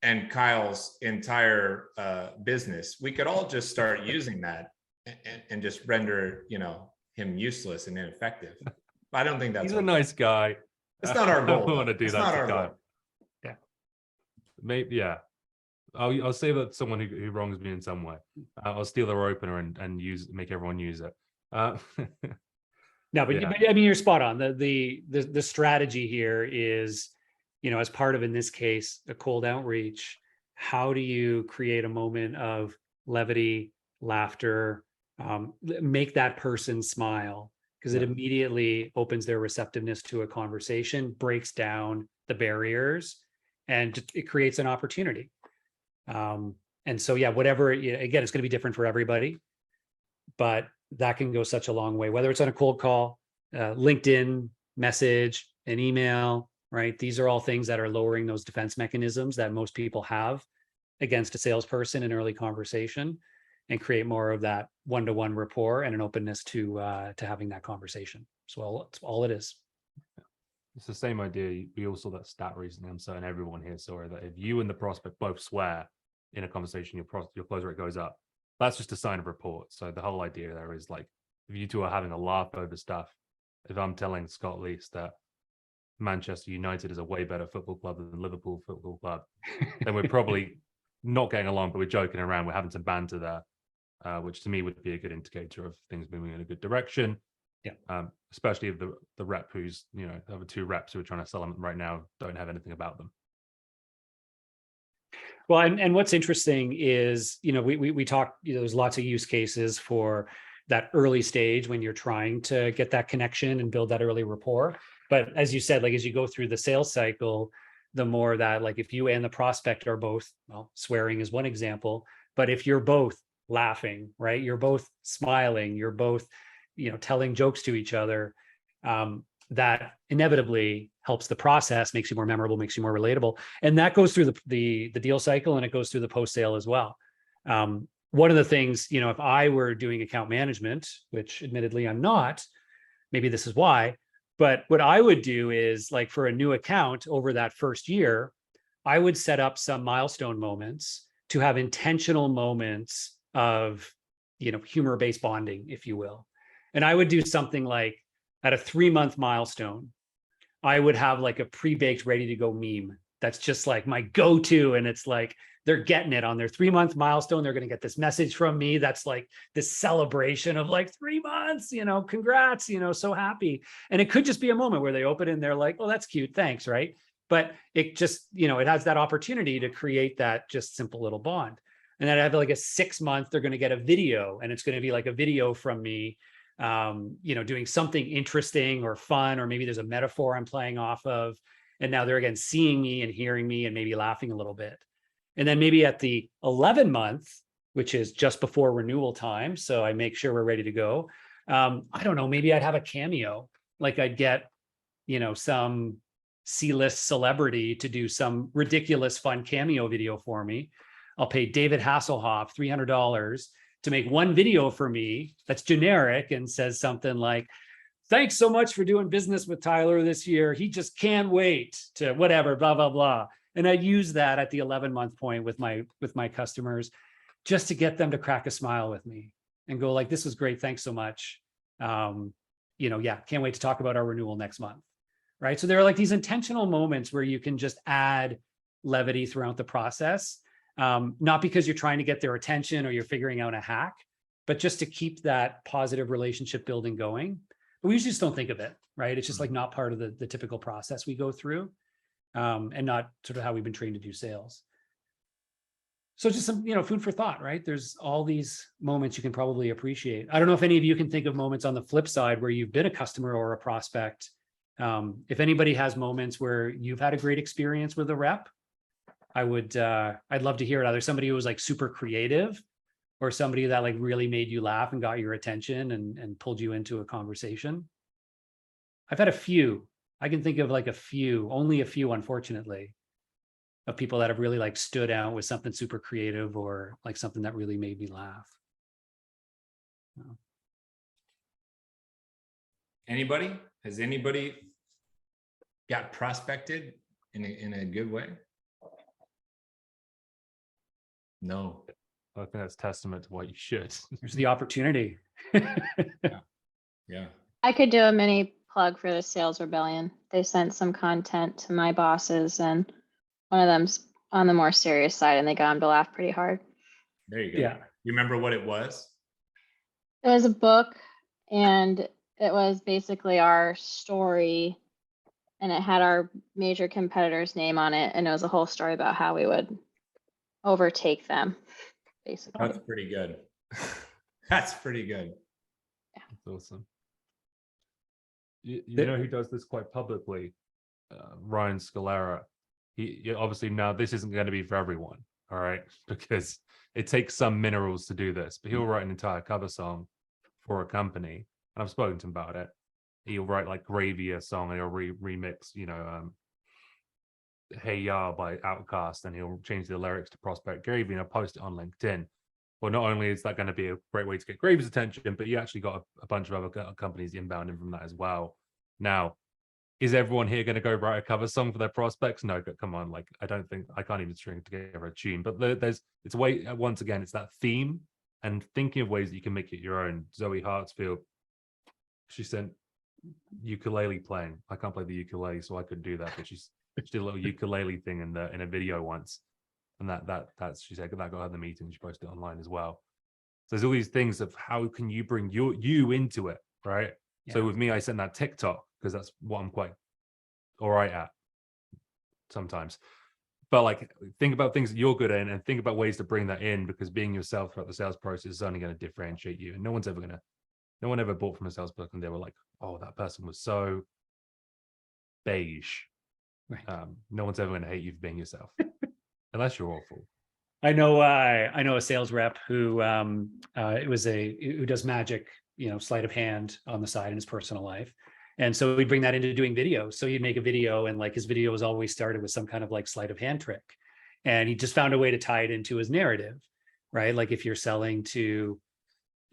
and Kyle's entire business, we could all just start using that and just render, him useless and ineffective. I don't think that's he's a nice guy. It's not our goal. I don't want to do It's that not to our Kyle. goal. Yeah. Maybe, yeah. I'll say that someone who wrongs me in some way. I'll steal their opener and make everyone use it. No, but, Yeah. but I mean, you're spot on. The strategy here is, as part of, in this case, a cold outreach, how do you create a moment of levity, laughter, make that person smile, because it Yeah. immediately opens their receptiveness to a conversation, breaks down the barriers, and it creates an opportunity. And so, yeah, whatever, again, it's going to be different for everybody, but that can go such a long way, whether it's on a cold call, LinkedIn message, an email, right? These are all things that are lowering those defense mechanisms that most people have against a salesperson in early conversation, and create more of that one-to-one rapport and an openness to having that conversation. So that's all it is. It's the same idea. We all saw that stat recently. I'm certain everyone here saw it, that if you and the prospect both swear in a conversation, your close rate goes up. That's just a sign of rapport. So the whole idea there is, like, if you two are having a laugh over stuff, if I'm telling Scott Leese that Manchester United is a way better football club than Liverpool Football Club, then we're probably not getting along, but we're joking around. We're having some banter there, which to me would be a good indicator of things moving in a good direction. Yeah. Especially if the rep who's, the other two reps who are trying to sell them right now don't have anything about them. Well, and what's interesting is, we talk, there's lots of use cases for that early stage when you're trying to get that connection and build that early rapport. But as you said, like, as you go through the sales cycle, the more that, like, if you and the prospect are both, well, swearing is one example, but if you're both laughing, right, you're both smiling, you're both, telling jokes to each other, that inevitably helps the process, makes you more memorable, makes you more relatable. And that goes through the deal cycle, and it goes through the post sale as well. One of the things, if I were doing account management, which admittedly I'm not, maybe this is why, but what I would do is, like, for a new account over that first year, I would set up some milestone moments to have intentional moments of, humor-based bonding, if you will. And I would do something like, at a 3-month milestone, I would have like a pre-baked, ready to go meme. That's just like my go-to. And it's like, they're getting it on their 3-month milestone. They're going to get this message from me. That's like this celebration of, like, 3 months, congrats, so happy. And it could just be a moment where they open it and they're like, oh, that's cute. Thanks. Right. But it just, it has that opportunity to create that just simple little bond. And then I have like a 6-month, they're going to get a video, and it's going to be like a video from me, doing something interesting or fun, or maybe there's a metaphor I'm playing off of. And now they're again seeing me and hearing me and maybe laughing a little bit. And then maybe at the 11 month, which is just before renewal time, so I make sure we're ready to go. I don't know, maybe I'd have a cameo, like I'd get, some C-list celebrity to do some ridiculous fun cameo video for me. I'll pay David Hasselhoff $300 to make one video for me that's generic and says something like, thanks so much for doing business with Tyler this year. He just can't wait to whatever, blah, blah, blah. And I use that at the 11-month point with my customers, just to get them to crack a smile with me and go like, this was great. Thanks so much. yeah, can't wait to talk about our renewal next month. Right. So there are like these intentional moments where you can just add levity throughout the process. Not because you're trying to get their attention or you're figuring out a hack, but just to keep that positive relationship building going. But we usually just don't think of it, right? It's just like not part of the typical process we go through, and not sort of how we've been trained to do sales. So just some, food for thought, right? There's all these moments you can probably appreciate. I don't know if any of you can think of moments on the flip side where you've been a customer or a prospect. If anybody has moments where you've had a great experience with a rep, I'd love to hear it. Either somebody who was like super creative or somebody that like really made you laugh and got your attention and pulled you into a conversation. I've had a few. I can think of like only a few, unfortunately, of people that have really like stood out with something super creative or like something that really made me laugh. Anybody? Has anybody got prospected in a good way? No. I think that's testament to what you should. There's the opportunity. Yeah. I could do a mini plug for the Sales Rebellion. They sent some content to my bosses, and one of them's on the more serious side, and they got him to laugh pretty hard. There you go. Yeah. You remember what it was? It was a book, and it was basically our story, and it had our major competitor's name on it, and it was a whole story about how we would overtake them, basically. That's pretty good. That's pretty good. That's awesome. You know who does this quite publicly? Ryan Scalera. He obviously, now this isn't going to be for everyone, all right, because it takes some minerals to do this, but he'll write an entire cover song for a company, and I've spoken to him about it. He'll write like Gravy, a song, and he'll remix, Hey Ya by Outkast, and he'll change the lyrics to Prospect Gravy, and I'll post it on LinkedIn. Well, not only is that going to be a great way to get Gravy's attention, but you actually got a bunch of other companies inbounding from that as well. Now, is everyone here going to go write a cover song for their prospects? No, but come on, like I can't even string together a tune. But it's a way, once again, it's that theme and thinking of ways that you can make it your own. Zoe Hartsfield, she sent ukulele playing. I can't play the ukulele, so I couldn't do that, but she did a little ukulele thing in a video once. And that's she said that got her the meeting. She posted it online as well. So there's all these things of how can you bring you into it, right? Yeah. So with me, I sent that TikTok because that's what I'm quite all right at sometimes. But like think about things that you're good in and think about ways to bring that in, because being yourself throughout the sales process is only going to differentiate you. And no one ever bought from a salesperson and they were like, oh, that person was so beige. Right. No one's ever going to hate you for being yourself. Unless you're awful. I know a sales rep who who does magic, sleight of hand on the side in his personal life. And so we'd bring that into doing videos. So he'd make a video, and like his video was always started with some kind of like sleight of hand trick. And he just found a way to tie it into his narrative, right? Like if you're selling to,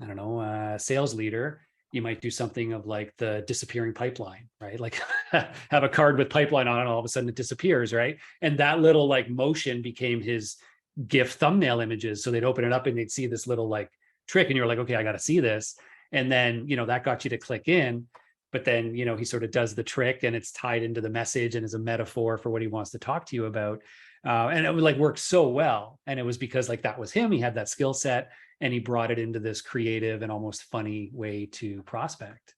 I don't know, a sales leader, you might do something of like the disappearing pipeline, right? Like have a card with pipeline on it, and all of a sudden it disappears, right? And that little like motion became his GIF thumbnail images. So they'd open it up and they'd see this little like trick, and you're like, okay, I got to see this. And then, that got you to click in. But then, he sort of does the trick, and it's tied into the message and is a metaphor for what he wants to talk to you about. And it would like work so well. And it was because like that was him. He had that skill set, and he brought it into this creative and almost funny way to prospect.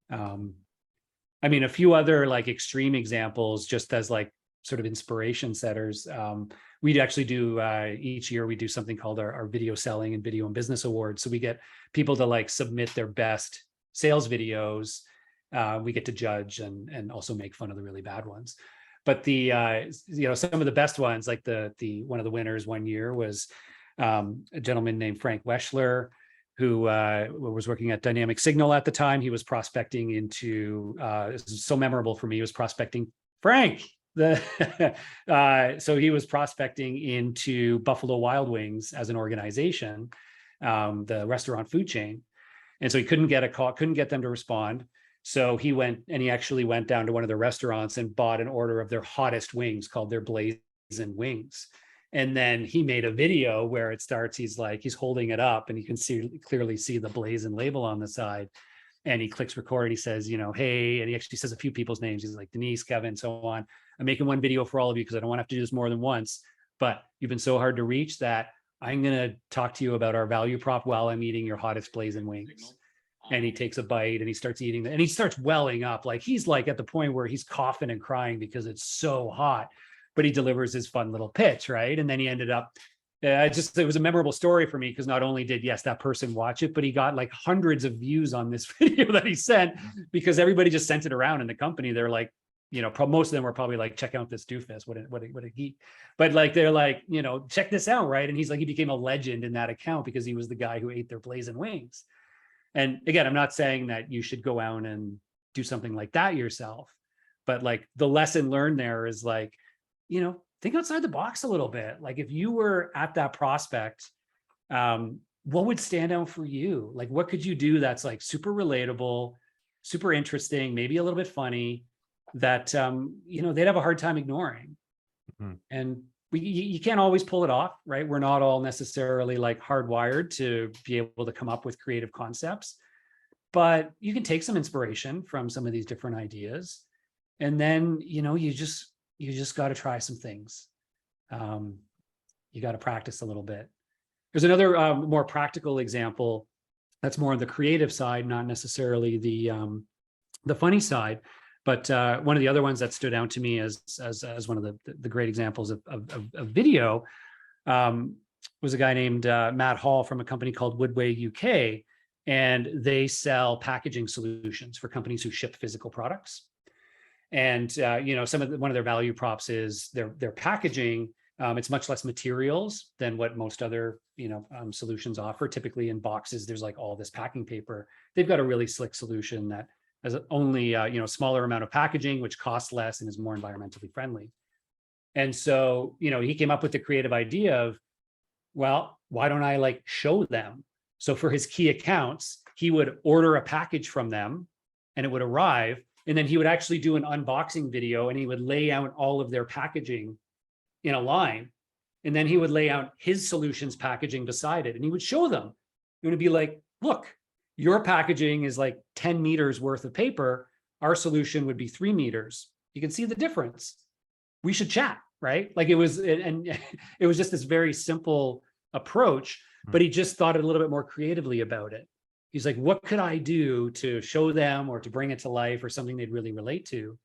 I mean, a few other like extreme examples, just as like sort of inspiration setters. We'd actually do each year, we do something called our video selling and video and business awards. So we get people to like submit their best sales videos. We get to judge and also make fun of the really bad ones. But the some of the best ones, like the one of the winners one year was a gentleman named Frank Weschler, who was working at Dynamic Signal at the time. He was prospecting into this is so memorable for me. He was prospecting Frank. So he was prospecting into Buffalo Wild Wings as an organization, the restaurant food chain. And so he couldn't get a call, couldn't get them to respond. So he actually went down to one of their restaurants and bought an order of their hottest wings called their Blazing Wings. And then he made a video where it starts, he's holding it up and you can clearly see the Blazing label on the side. and he clicks record and he says, hey, and he actually says a few people's names. He's like, Denise, Kevin, so on. I'm making one video for all of you because I don't want to have to do this more than once, but you've been so hard to reach that I'm going to talk to you about our value prop while I'm eating your hottest blazing wings. And he takes a bite and he starts eating it and he starts welling up. Like he's like at the point where he's coughing and crying because it's so hot, but he delivers his fun little pitch. Right. And then he ended up, it was a memorable story for me because not only did, yes, that person watch it, but he got like hundreds of views on this video that he sent because everybody just sent it around in the company. They're like, most of them were probably like, check out this doofus. What a geek. But like, they're like, check this out. Right. And he's like, he became a legend in that account because he was the guy who ate their blazing wings. And again, I'm not saying that you should go out and do something like that yourself, but like the lesson learned there is like, think outside the box a little bit. Like if you were at that prospect, what would stand out for you? Like, what could you do that's like super relatable, super interesting, maybe a little bit funny that, they'd have a hard time ignoring. Mm-hmm. And you can't always pull it off, right? We're not all necessarily like hardwired to be able to come up with creative concepts, but you can take some inspiration from some of these different ideas. And then, you just got to try some things. You got to practice a little bit. There's another more practical example that's more on the creative side, not necessarily the funny side. But one of the other ones that stood out to me as one of the great examples of video was a guy named Matt Hall from a company called Woodway UK, and they sell packaging solutions for companies who ship physical products. And one of their value props is their packaging. It's much less materials than what most other solutions offer. Typically in boxes, there's like all this packing paper. They've got a really slick solution that has only smaller amount of packaging, which costs less and is more environmentally friendly. And so he came up with the creative idea of, well, why don't I like show them? So for his key accounts, he would order a package from them and it would arrive. And then he would actually do an unboxing video and he would lay out all of their packaging in a line. And then he would lay out his solutions packaging beside it. And he would show them. It would be like, look, your packaging is like 10 meters worth of paper. Our solution would be 3 meters. You can see the difference. We should chat, right? Like it was just this very simple approach, but he just thought a little bit more creatively about it. He's like, what could I do to show them or to bring it to life or something they'd really relate to?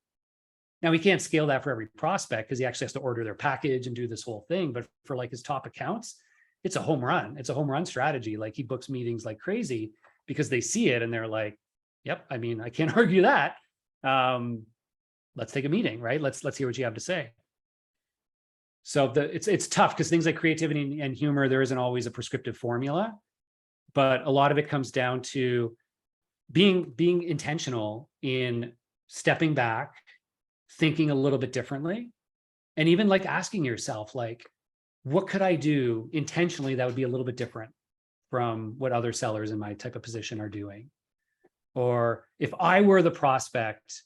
Now, he can't scale that for every prospect because he actually has to order their package and do this whole thing. But for like his top accounts, it's a home run. It's a home run strategy. Like he books meetings like crazy because they see it and they're like, yep, I mean, I can't argue that. Let's take a meeting, right? Let's hear what you have to say. So it's tough because things like creativity and humor, there isn't always a prescriptive formula. But a lot of it comes down to being intentional in stepping back, thinking a little bit differently, and even like asking yourself, like, what could I do intentionally that would be a little bit different from what other sellers in my type of position are doing? Or if I were the prospect,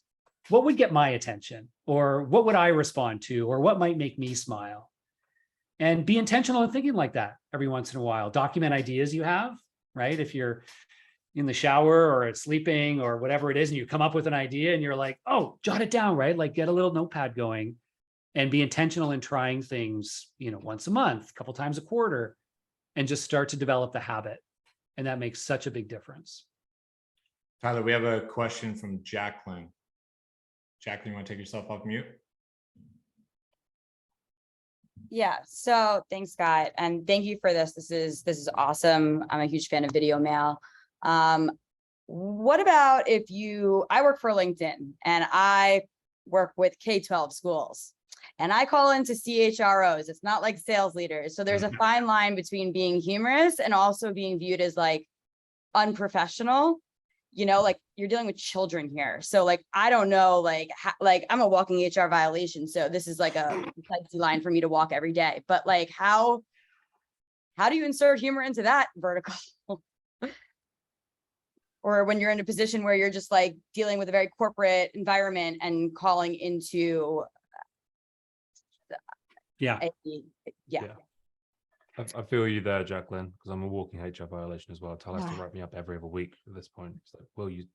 what would get my attention? Or what would I respond to? Or what might make me smile? And be intentional in thinking like that every once in a while. Document ideas you have. Right? If you're in the shower or at sleeping or whatever it is, and you come up with an idea and you're like, oh, jot it down, right? Like get a little notepad going and be intentional in trying things, once a month, a couple times a quarter, and just start to develop the habit. And that makes such a big difference. Tyler, we have a question from Jacqueline. Jacqueline, you want to take yourself off mute? Yeah, so thanks, Scott, and thank you for this. This is awesome. I'm a huge fan of video mail. What about I work for LinkedIn and I work with K-12 schools and I call into CHROs. It's not like sales leaders. So there's a fine line between being humorous and also being viewed as like unprofessional. Like you're dealing with children here. So like, I don't know, like I'm a walking HR violation. So this is like a line for me to walk every day. But like, how do you insert humor into that vertical? Or when you're in a position where you're just like dealing with a very corporate environment and calling into. Yeah. I feel you there, Jacqueline, because I'm a walking HR violation as well. Tal has to Ah. write me up every other week at this point. It's like, will you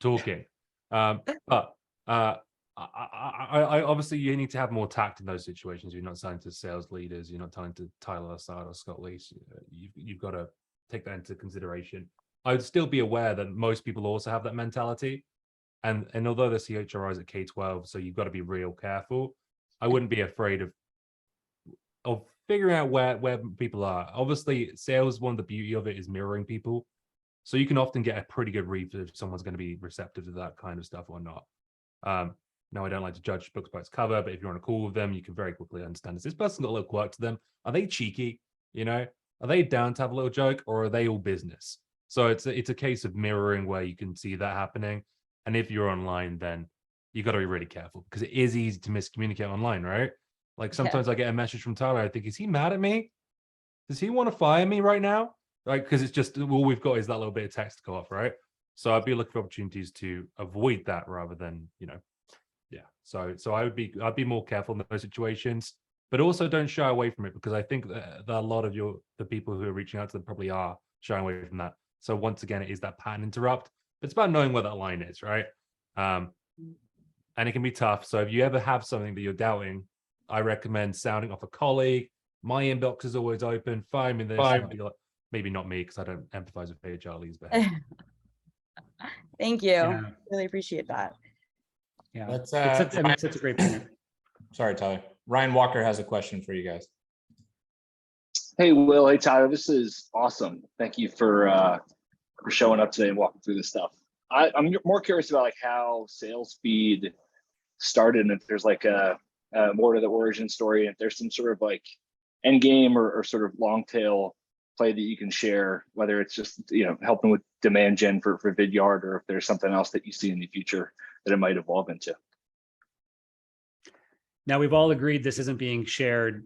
talking? But I obviously you need to have more tact in those situations. You're not selling to sales leaders. You're not telling to Tyler Assad or Scott Leese. You've got to take that into consideration. I would still be aware that most people also have that mentality, and although the CHRO is at K-12, so you've got to be real careful. I wouldn't be afraid of figuring out where people are. Obviously, sales, one of the beauty of it is mirroring people. So you can often get a pretty good read if someone's going to be receptive to that kind of stuff or not. Now, I don't like to judge books by its cover, but if you're on a call with them, you can very quickly understand, is this person got a little quirk to them? Are they cheeky? You know, are they down to have a little joke, or are they all business? So it's a case of mirroring where you can see that happening. And if you're online, then you got to be really careful, because it is easy to miscommunicate online, right? Like sometimes I get a message from Tyler, I think, is he mad at me? Does he want to fire me right now? Right, because it's just all we've got is that little bit of text to go off, right? So I'd be looking for opportunities to avoid that rather than, yeah. So I'd be more careful in those situations, but also don't shy away from it, because I think that a lot of the people who are reaching out to them probably are shying away from that. So once again, it is that pattern interrupt. It's about knowing where that line is, right? And it can be tough. So if you ever have something that you're doubting, I recommend sounding off a colleague. My inbox is always open. Fire me this. I'll be like, maybe not me, because I don't empathize with HR leads behavior. Thank you. Yeah. Really appreciate that. Yeah, Let's, it's such a great point. Sorry, Tyler. Ryan Walker has a question for you guys. Hey, Will. Hey, Tyler. This is awesome. Thank you for showing up today and walking through this stuff. I'm more curious about like how sales feed started, and if there's like a more to the origin story, and if there's some sort of like end game or sort of long tail play that you can share, whether it's just helping with demand gen for Vidyard, or if there's something else that you see in the future that it might evolve into. Now, we've all agreed this isn't being shared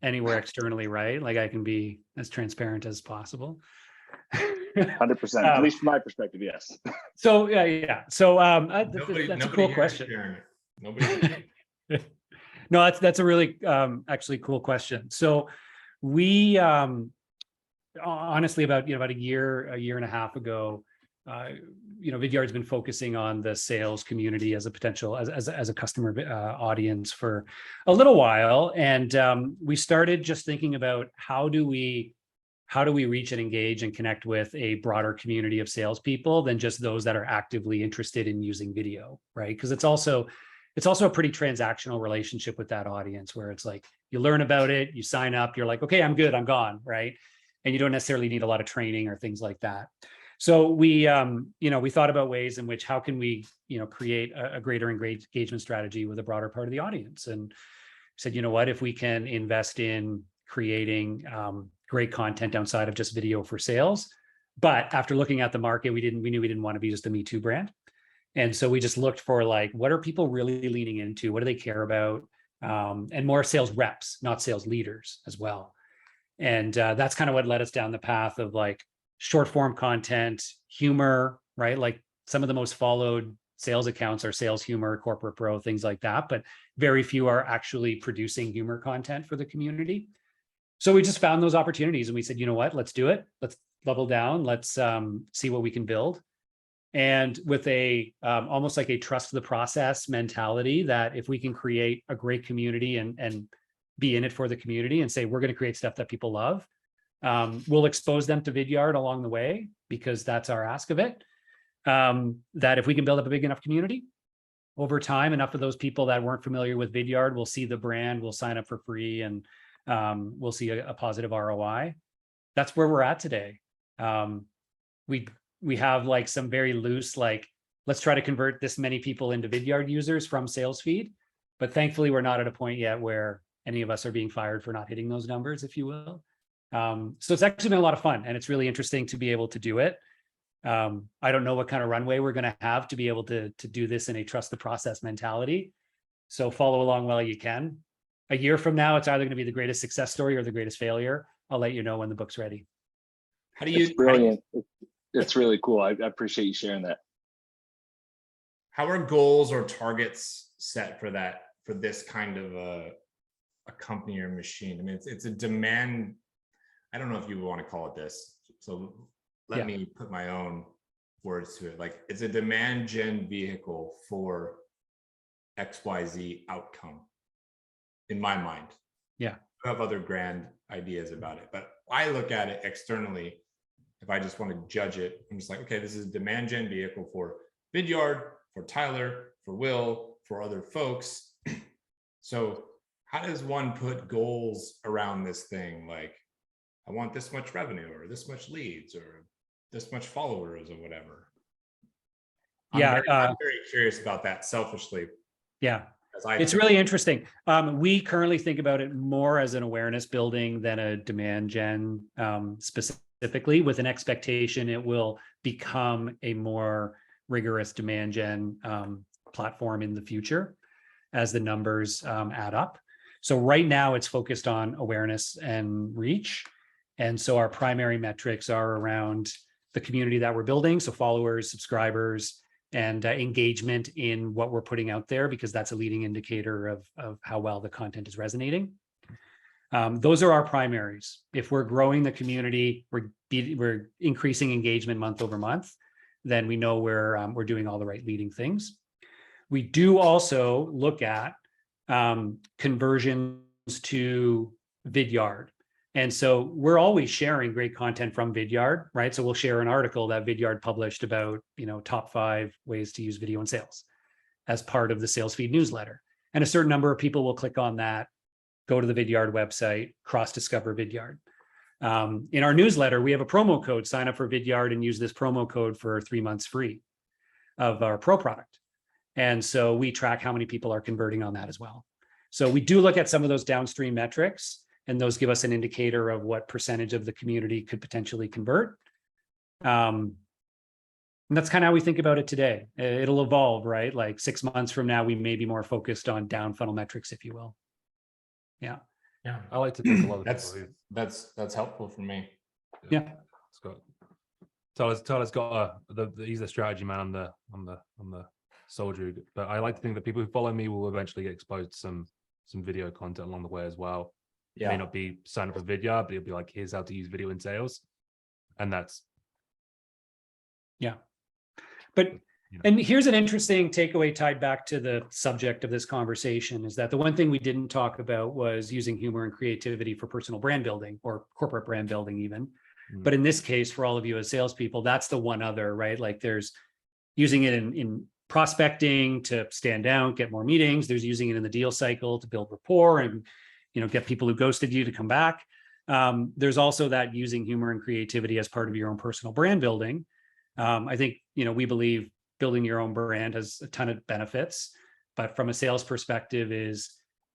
anywhere externally, right? Like, I can be as transparent as possible. 100%, at least from my perspective, yes. So yeah. So that's a cool here question. is sharing it. Nobody. No, that's a really actually cool question. So we honestly about a year and a half ago, Vidyard's been focusing on the sales community as a potential as a customer audience for a little while, and we started just thinking about how do we reach and engage and connect with a broader community of salespeople than just those that are actively interested in using video, right? Because it's also a pretty transactional relationship with that audience, where it's like you learn about it, you sign up, you're like, okay, I'm good, I'm gone, right? And you don't necessarily need a lot of training or things like that. So we thought about ways in which how can we create a greater engagement strategy with a broader part of the audience, and said, what if we can invest in creating great content outside of just video for sales. But after looking at the market, we knew we didn't want to be just a Me Too brand. And so we just looked for like, what are people really leaning into? What do they care about? And more sales reps, not sales leaders as well. And that's kind of what led us down the path of like short form content, humor, right? Like some of the most followed sales accounts are Sales Humor, Corporate Pro, things like that. But very few are actually producing humor content for the community. So we just found those opportunities and we said, you know what, let's do it. Let's level down. Let's see what we can build. And with a almost like a trust the process mentality, that if we can create a great community and be in it for the community and say, we're going to create stuff that people love, we'll expose them to Vidyard along the way, because that's our ask of it. That if we can build up a big enough community over time, enough of those people that weren't familiar with Vidyard will see the brand, will sign up for free, and we'll see a positive ROI. That's where we're at today. We have like some very loose, like, let's try to convert this many people into Vidyard users from sales feed. But thankfully, we're not at a point yet where any of us are being fired for not hitting those numbers, if you will. So it's actually been a lot of fun, and it's really interesting to be able to do it. I don't know what kind of runway we're going to have to be able to do this in a trust the process mentality. So follow along while you can. A year from now, it's either going to be the greatest success story or the greatest failure. I'll let you know when the book's ready. It's brilliant. It's really cool. I appreciate you sharing that. How are goals or targets set for this kind of a company or machine. I mean, it's a demand. I don't know if you want to call it this. So let me put my own words to it. Like, it's a demand gen vehicle for XYZ outcome in my mind. Yeah. I have other grand ideas about it, but I look at it externally. If I just want to judge it, I'm just like, okay, this is a demand gen vehicle for Vidyard, for Tyler, for Will, for other folks. So how does one put goals around this thing? Like, I want this much revenue or this much leads or this much followers or whatever. I'm very curious about that selfishly. Yeah. It's really interesting. We currently think about it more as an awareness building than a demand gen, specifically, with an expectation it will become a more rigorous demand gen platform in the future as the numbers add up. So right now it's focused on awareness and reach. And so our primary metrics are around the community that we're building. So followers, subscribers, and engagement in what we're putting out there, because that's a leading indicator of how well the content is resonating. Those are our primaries. If we're growing the community, we're increasing engagement month over month, then we know we're doing all the right leading things. We do also look at conversions to Vidyard. And so we're always sharing great content from Vidyard, right? So we'll share an article that Vidyard published about, top 5 ways to use video in sales as part of the sales feed newsletter. And a certain number of people will click on that, go to the Vidyard website, cross-discover Vidyard. In our newsletter, we have a promo code. Sign up for Vidyard and use this promo code for 3 months free of our pro product. And so we track how many people are converting on that as well. So we do look at some of those downstream metrics, and those give us an indicator of what percentage of the community could potentially convert. And that's kind of how we think about it today. It'll evolve, right? Like 6 months from now, we may be more focused on down funnel metrics, if you will. Yeah. Yeah. I like to think a lot of that's helpful for me. Yeah. Scott. Tyler's got he's a strategy man on the soldier, but I like to think that people who follow me will eventually get exposed to some video content along the way as well. Yeah. It may not be sign up for Vidyard, but it'll be like, here's how to use video in sales. And that's. Yeah. But, and here's an interesting takeaway tied back to the subject of this conversation, is that the one thing we didn't talk about was using humor and creativity for personal brand building or corporate brand building even. But in this case, for all of you as salespeople, that's the one other, right? Like, there's using it in prospecting to stand out, get more meetings. There's using it in the deal cycle to build rapport and get people who ghosted you to come back. There's also that using humor and creativity as part of your own personal brand building. I think, we believe building your own brand has a ton of benefits, but from a sales perspective is,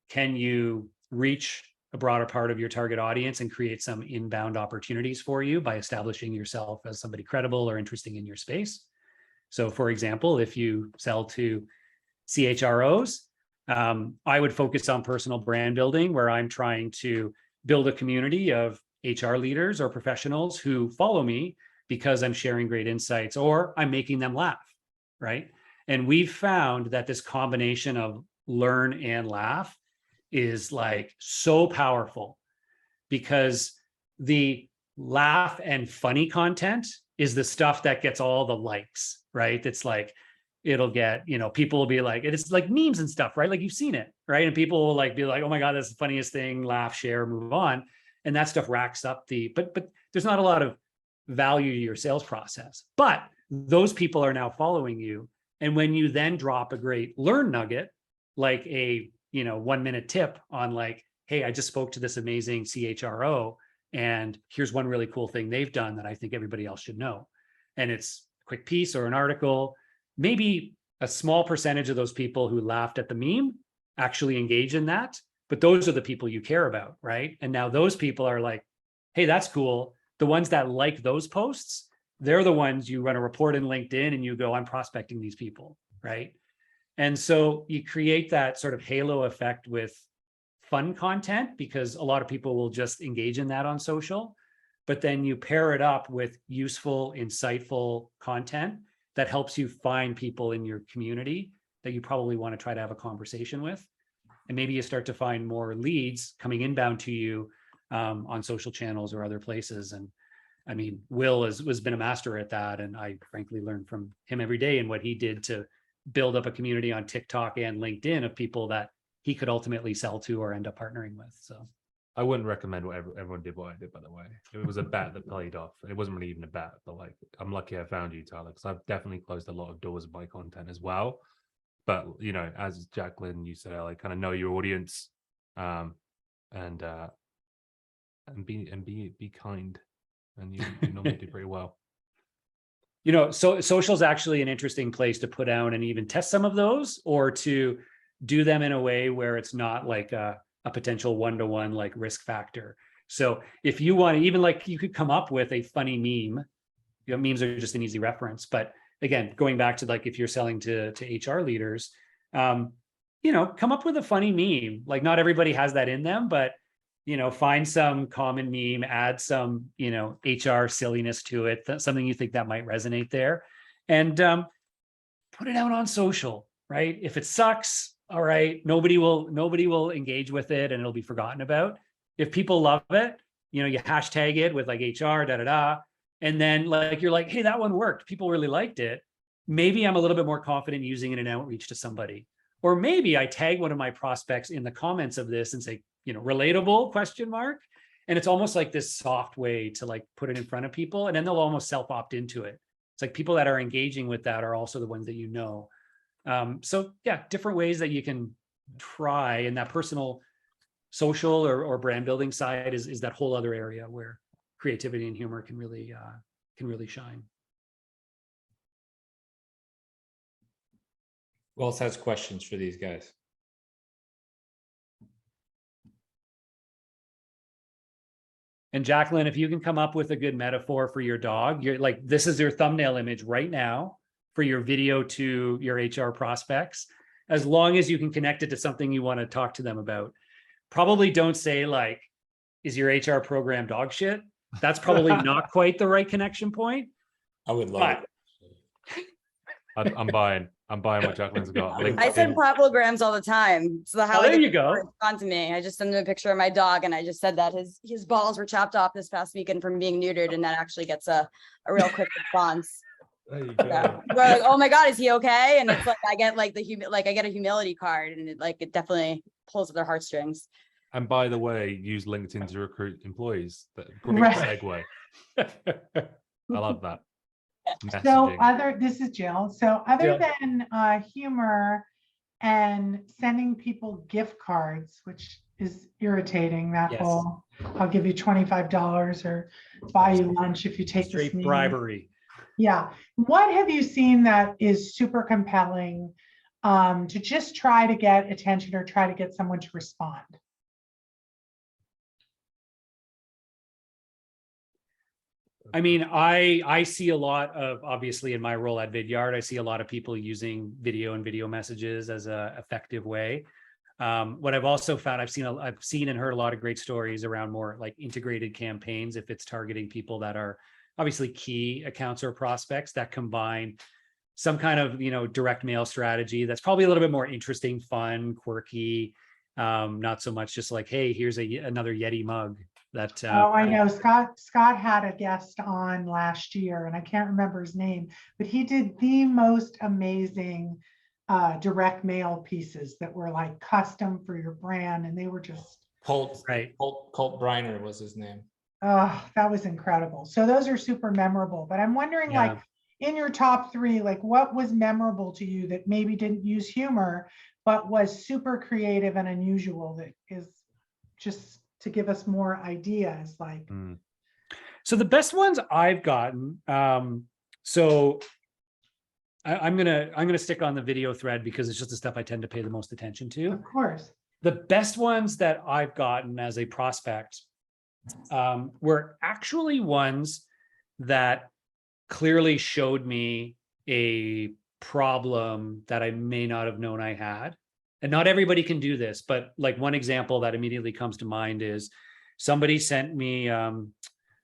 can you reach a broader part of your target audience and create some inbound opportunities for you by establishing yourself as somebody credible or interesting in your space? So for example, if you sell to CHROs, I would focus on personal brand building, where I'm trying to build a community of HR leaders or professionals who follow me because I'm sharing great insights or I'm making them laugh, right? And we've found that this combination of learn and laugh is like so powerful, because the laugh and funny content is the stuff that gets all the likes, right? It's like, it'll get, people will be like, it's like memes and stuff, right? Like, you've seen it, right? And people will be like, oh my God, that's the funniest thing, laugh, share, move on. And that stuff racks up but there's not a lot of value to your sales process, but those people are now following you. And when you then drop a great learn nugget, like a, 1-minute tip on like, hey, I just spoke to this amazing CHRO, and here's one really cool thing they've done that I think everybody else should know. And it's a quick piece or an article. Maybe a small percentage of those people who laughed at the meme actually engage in that, but those are the people you care about, right? And now those people are like, hey, that's cool. The ones that like those posts, they're the ones you run a report in LinkedIn and you go, I'm prospecting these people, right? And so you create that sort of halo effect with fun content, because a lot of people will just engage in that on social, but then you pair it up with useful, insightful content that helps you find people in your community that you probably want to try to have a conversation with. and maybe you start to find more leads coming inbound to you on social channels or other places. And I mean, Will has been a master at that, and I frankly learn from him every day and what he did to build up a community on TikTok and LinkedIn of people that he could ultimately sell to or end up partnering with. So I wouldn't recommend what everyone did what I did, by the way. It was a bet that played off. It wasn't really even a bet, but like, I'm lucky I found you, Tyler, because I've definitely closed a lot of doors with my content as well. But, you know, as Jacqueline, you said, like, kind of know your audience, and be kind, and you normally do pretty well. you know, so social is actually an interesting place to put down and even test some of those, or to do them in a way where it's not like a potential one-to-one like risk factor. So if you want to, even like, you could come up with a funny meme. You know, memes are just an easy reference, but again, going back to like, if you're selling to HR leaders, you know, come up with a funny meme. Like, not everybody has that in them, but you know, find some common meme, add some, you know, HR silliness to it, something you think that might resonate there, and put it out on social, right? If it sucks, all right, nobody will engage with it and it'll be forgotten about. If people love it, you know, you hashtag it with like HR, and then like, you're like, hey, that one worked. People really liked it. Maybe I'm a little bit more confident using it in outreach to somebody. Or maybe I tag one of my prospects in the comments of this and say, you know, relatable ? And it's almost like this soft way to like put it in front of people, and then they'll almost self-opt into it. It's like people that are engaging with that are also the ones that you know. So yeah, different ways that you can try, and that personal social or brand building side is that whole other area where creativity and humor can really shine. Who else has questions for these guys? And Jacqueline, if you can come up with a good metaphor for your dog, you're like, this is your thumbnail image right now for your video to your HR prospects, as long as you can connect it to something you want to talk to them about. Probably don't say like, is your HR program dog shit? That's probably not quite the right connection point. I would love it. I'm buying what Jacqueline's got. I send papillograms all the time. So how there you go. On to me. I just send them a picture of my dog, and I just said that his balls were chopped off this past weekend from being neutered, and that actually gets a real quick response. There you go. So, we're like, oh my God, is he okay? And it's like, I get like I get a humility card, and it definitely pulls at their heartstrings. And by the way, use LinkedIn to recruit employees. Great Right. segue. I love that. So Messaging. this is Jill. So other Jill. than humor and sending people gift cards, which is irritating, that Yes. whole, I'll give you $25 or buy you lunch if you take this Straight meeting. bribery. Yeah. What have you seen that is super compelling to just try to get attention or try to get someone to respond? I mean, I see a lot of, obviously in my role at Vidyard, I see a lot of people using video and video messages as a effective way. What I've also found, I've seen and heard a lot of great stories around more like integrated campaigns, if it's targeting people that are obviously key accounts or prospects, that combine some kind of, you know, direct mail strategy that's probably a little bit more interesting, fun, quirky, not so much just like, hey, here's another Yeti mug. That Oh, I know. Scott had a guest on last year, and I can't remember his name, but he did the most amazing direct mail pieces that were like custom for your brand, and they were just Colt Briner was his name. that was incredible. So those are super memorable. But I'm wondering, Yeah. like, in your top three, like what was memorable to you that maybe didn't use humor, but was super creative and unusual, that is just to give us more ideas, like. So the best ones I've gotten, so I'm gonna stick on the video thread because it's just the stuff I tend to pay the most attention to. Of course. The best ones that I've gotten as a prospect were actually ones that clearly showed me a problem that I may not have known I had. And not everybody can do this, but like one example that immediately comes to mind is somebody sent me a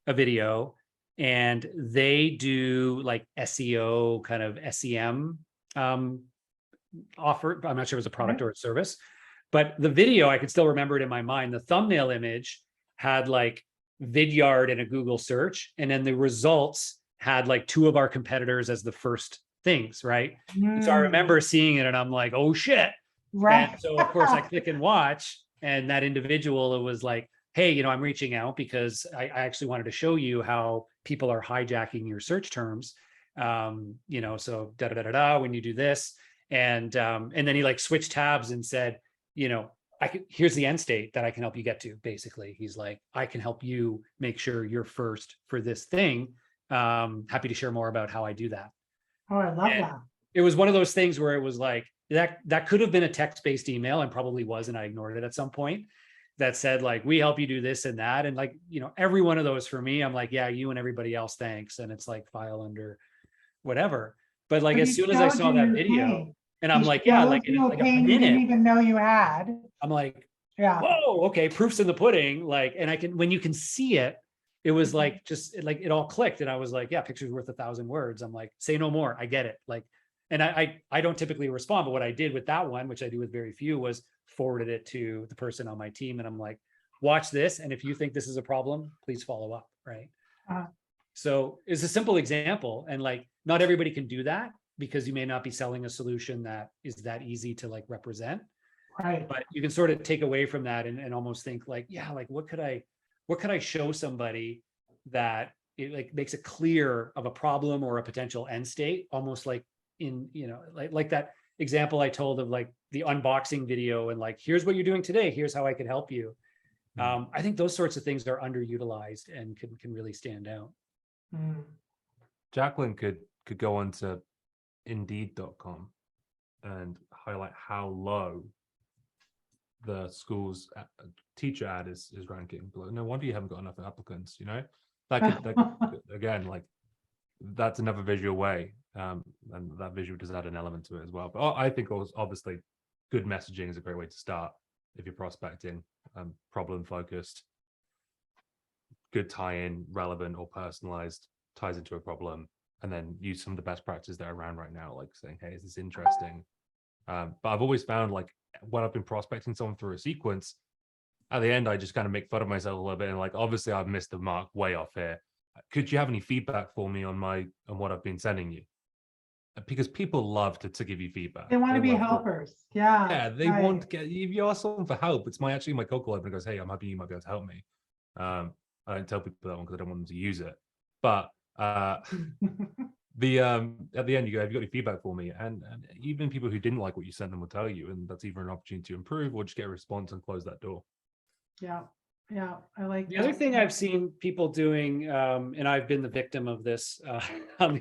video, and they do like SEO kind of SEM offer. I'm not sure if it's a product or a service. But the video, I could still remember it in my mind. The thumbnail image had like Vidyard in a Google search, and then the results had like 2 of our competitors as the first things, right? And so I remember seeing it and I'm like, oh shit. Right. And so of course I click and watch, and that individual, it was like, hey, you know, I'm reaching out because I actually wanted to show you how people are hijacking your search terms. You know, so da da da da da when you do this. And then he like switched tabs and said, you know, here's the end state that I can help you get to. Basically, he's like, I can help you make sure you're first for this thing. Happy to share more about how I do that. Oh, I love And that. it was one of those things where it was like that could have been a text-based email, and probably was, and I ignored it at some point, that said like, we help you do this and that. And like, you know, every one of those for me, I'm like, yeah, you and everybody else, thanks. And it's like file under whatever. But like, But as he soon as I showed saw you that your video, pain. and I'm He like, yeah, like showed you a like a pain you didn't minute, even know you had. I'm like, Yeah. whoa, okay, proof's in the pudding. Like, and I can, when you can see it, it was like, just like, it all clicked. And I was like, yeah, picture's worth 1,000 words. I'm like, say no more. I get it. Like, and I don't typically respond, but what I did with that one, which I do with very few, was forwarded it to the person on my team. And I'm like, watch this. And if you think this is a problem, please follow up. Right. Uh-huh. So it's a simple example. And like, not everybody can do that, because you may not be selling a solution that is that easy to like represent. Right. But you can sort of take away from that and almost think like, yeah, like what could I show somebody that it like makes it clear of a problem or a potential end state, almost like in, you know, like that example I told of like the unboxing video, and like, here's what you're doing today, here's how I could help you. I think those sorts of things are underutilized and can really stand out. Jacqueline could go on to Indeed.com and highlight how low the school's teacher ad is ranking. No wonder you haven't got enough applicants. You know, that could again, like, that's another visual way, and that visual does add an element to it as well. But I think obviously good messaging is a great way to start if you're prospecting, problem focused, good tie-in, relevant or personalized, ties into a problem, and then use some of the best practices that are around right now, like saying, hey, is this interesting? But I've always found, like, when I've been prospecting someone through a sequence, at the end, I just kind of make fun of myself a little bit. And like, obviously I've missed the mark way off here. Could you have any feedback for me on what I've been sending you? Because people love to give you feedback. They want to be love helpers. Yeah. Yeah, they right. want to get, if you ask someone for help, it's my cold call opener goes, hey, I'm happy you might be able to help me. I don't tell people that one because I don't want them to use it. But at the end, you go, have you got any feedback for me? And even people who didn't like what you sent them will tell you, and that's either an opportunity to improve or just get a response and close that door. Yeah. Yeah. I like The other thing I've seen people doing, and I've been the victim of this on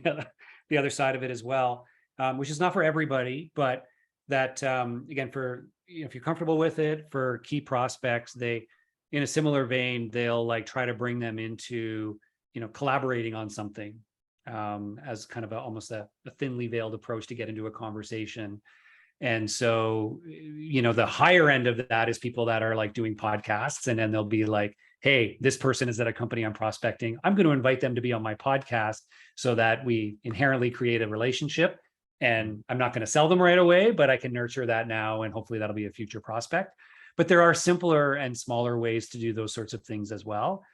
the other side of it as well, which is not for everybody, but that again, for, you know, if you're comfortable with it, for key prospects, they, in a similar vein, they'll like try to bring them into, you know, collaborating on something, as kind of almost a thinly veiled approach to get into a conversation. And so, you know, the higher end of that is people that are like doing podcasts, and then they'll be like, hey, this person is at a company I'm prospecting, I'm going to invite them to be on my podcast so that we inherently create a relationship. And I'm not going to sell them right away, but I can nurture that now, and hopefully that'll be a future prospect. But there are simpler and smaller ways to do those sorts of things as well.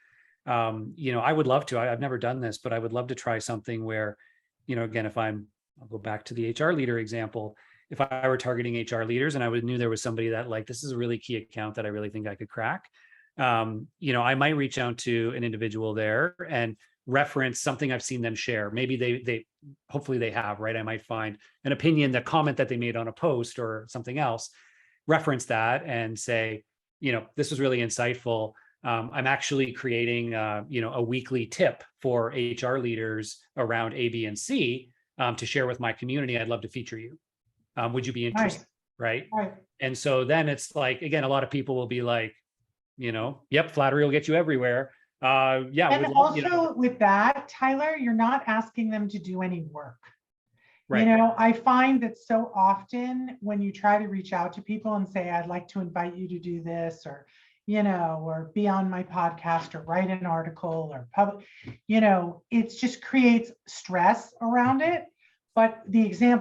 You know, I would love to, I've never done this, but I would love to try something where, you know, again, I'll go back to the HR leader example. If I were targeting HR leaders and I knew there was somebody that like, this is a really key account that I really think I could crack, you know, I might reach out to an individual there and reference something I've seen them share. Maybe they hopefully they have, right? I might find an opinion, the comment that they made on a post or something else, reference that and say, you know, this was really insightful. I'm actually creating, you know, a weekly tip for HR leaders around A, B, and C to share with my community. I'd love to feature you. Would you be interested? Right. And so then it's like, again, a lot of people will be like, you know, yep, flattery will get you everywhere. Yeah. And love, also you know, with that, Tyler, you're not asking them to do any work. right. You know, I find that so often when you try to reach out to people and say, I'd like to invite you to do this, or, you know, or be on my podcast or write an article or public, you know, it just creates stress around it. But the example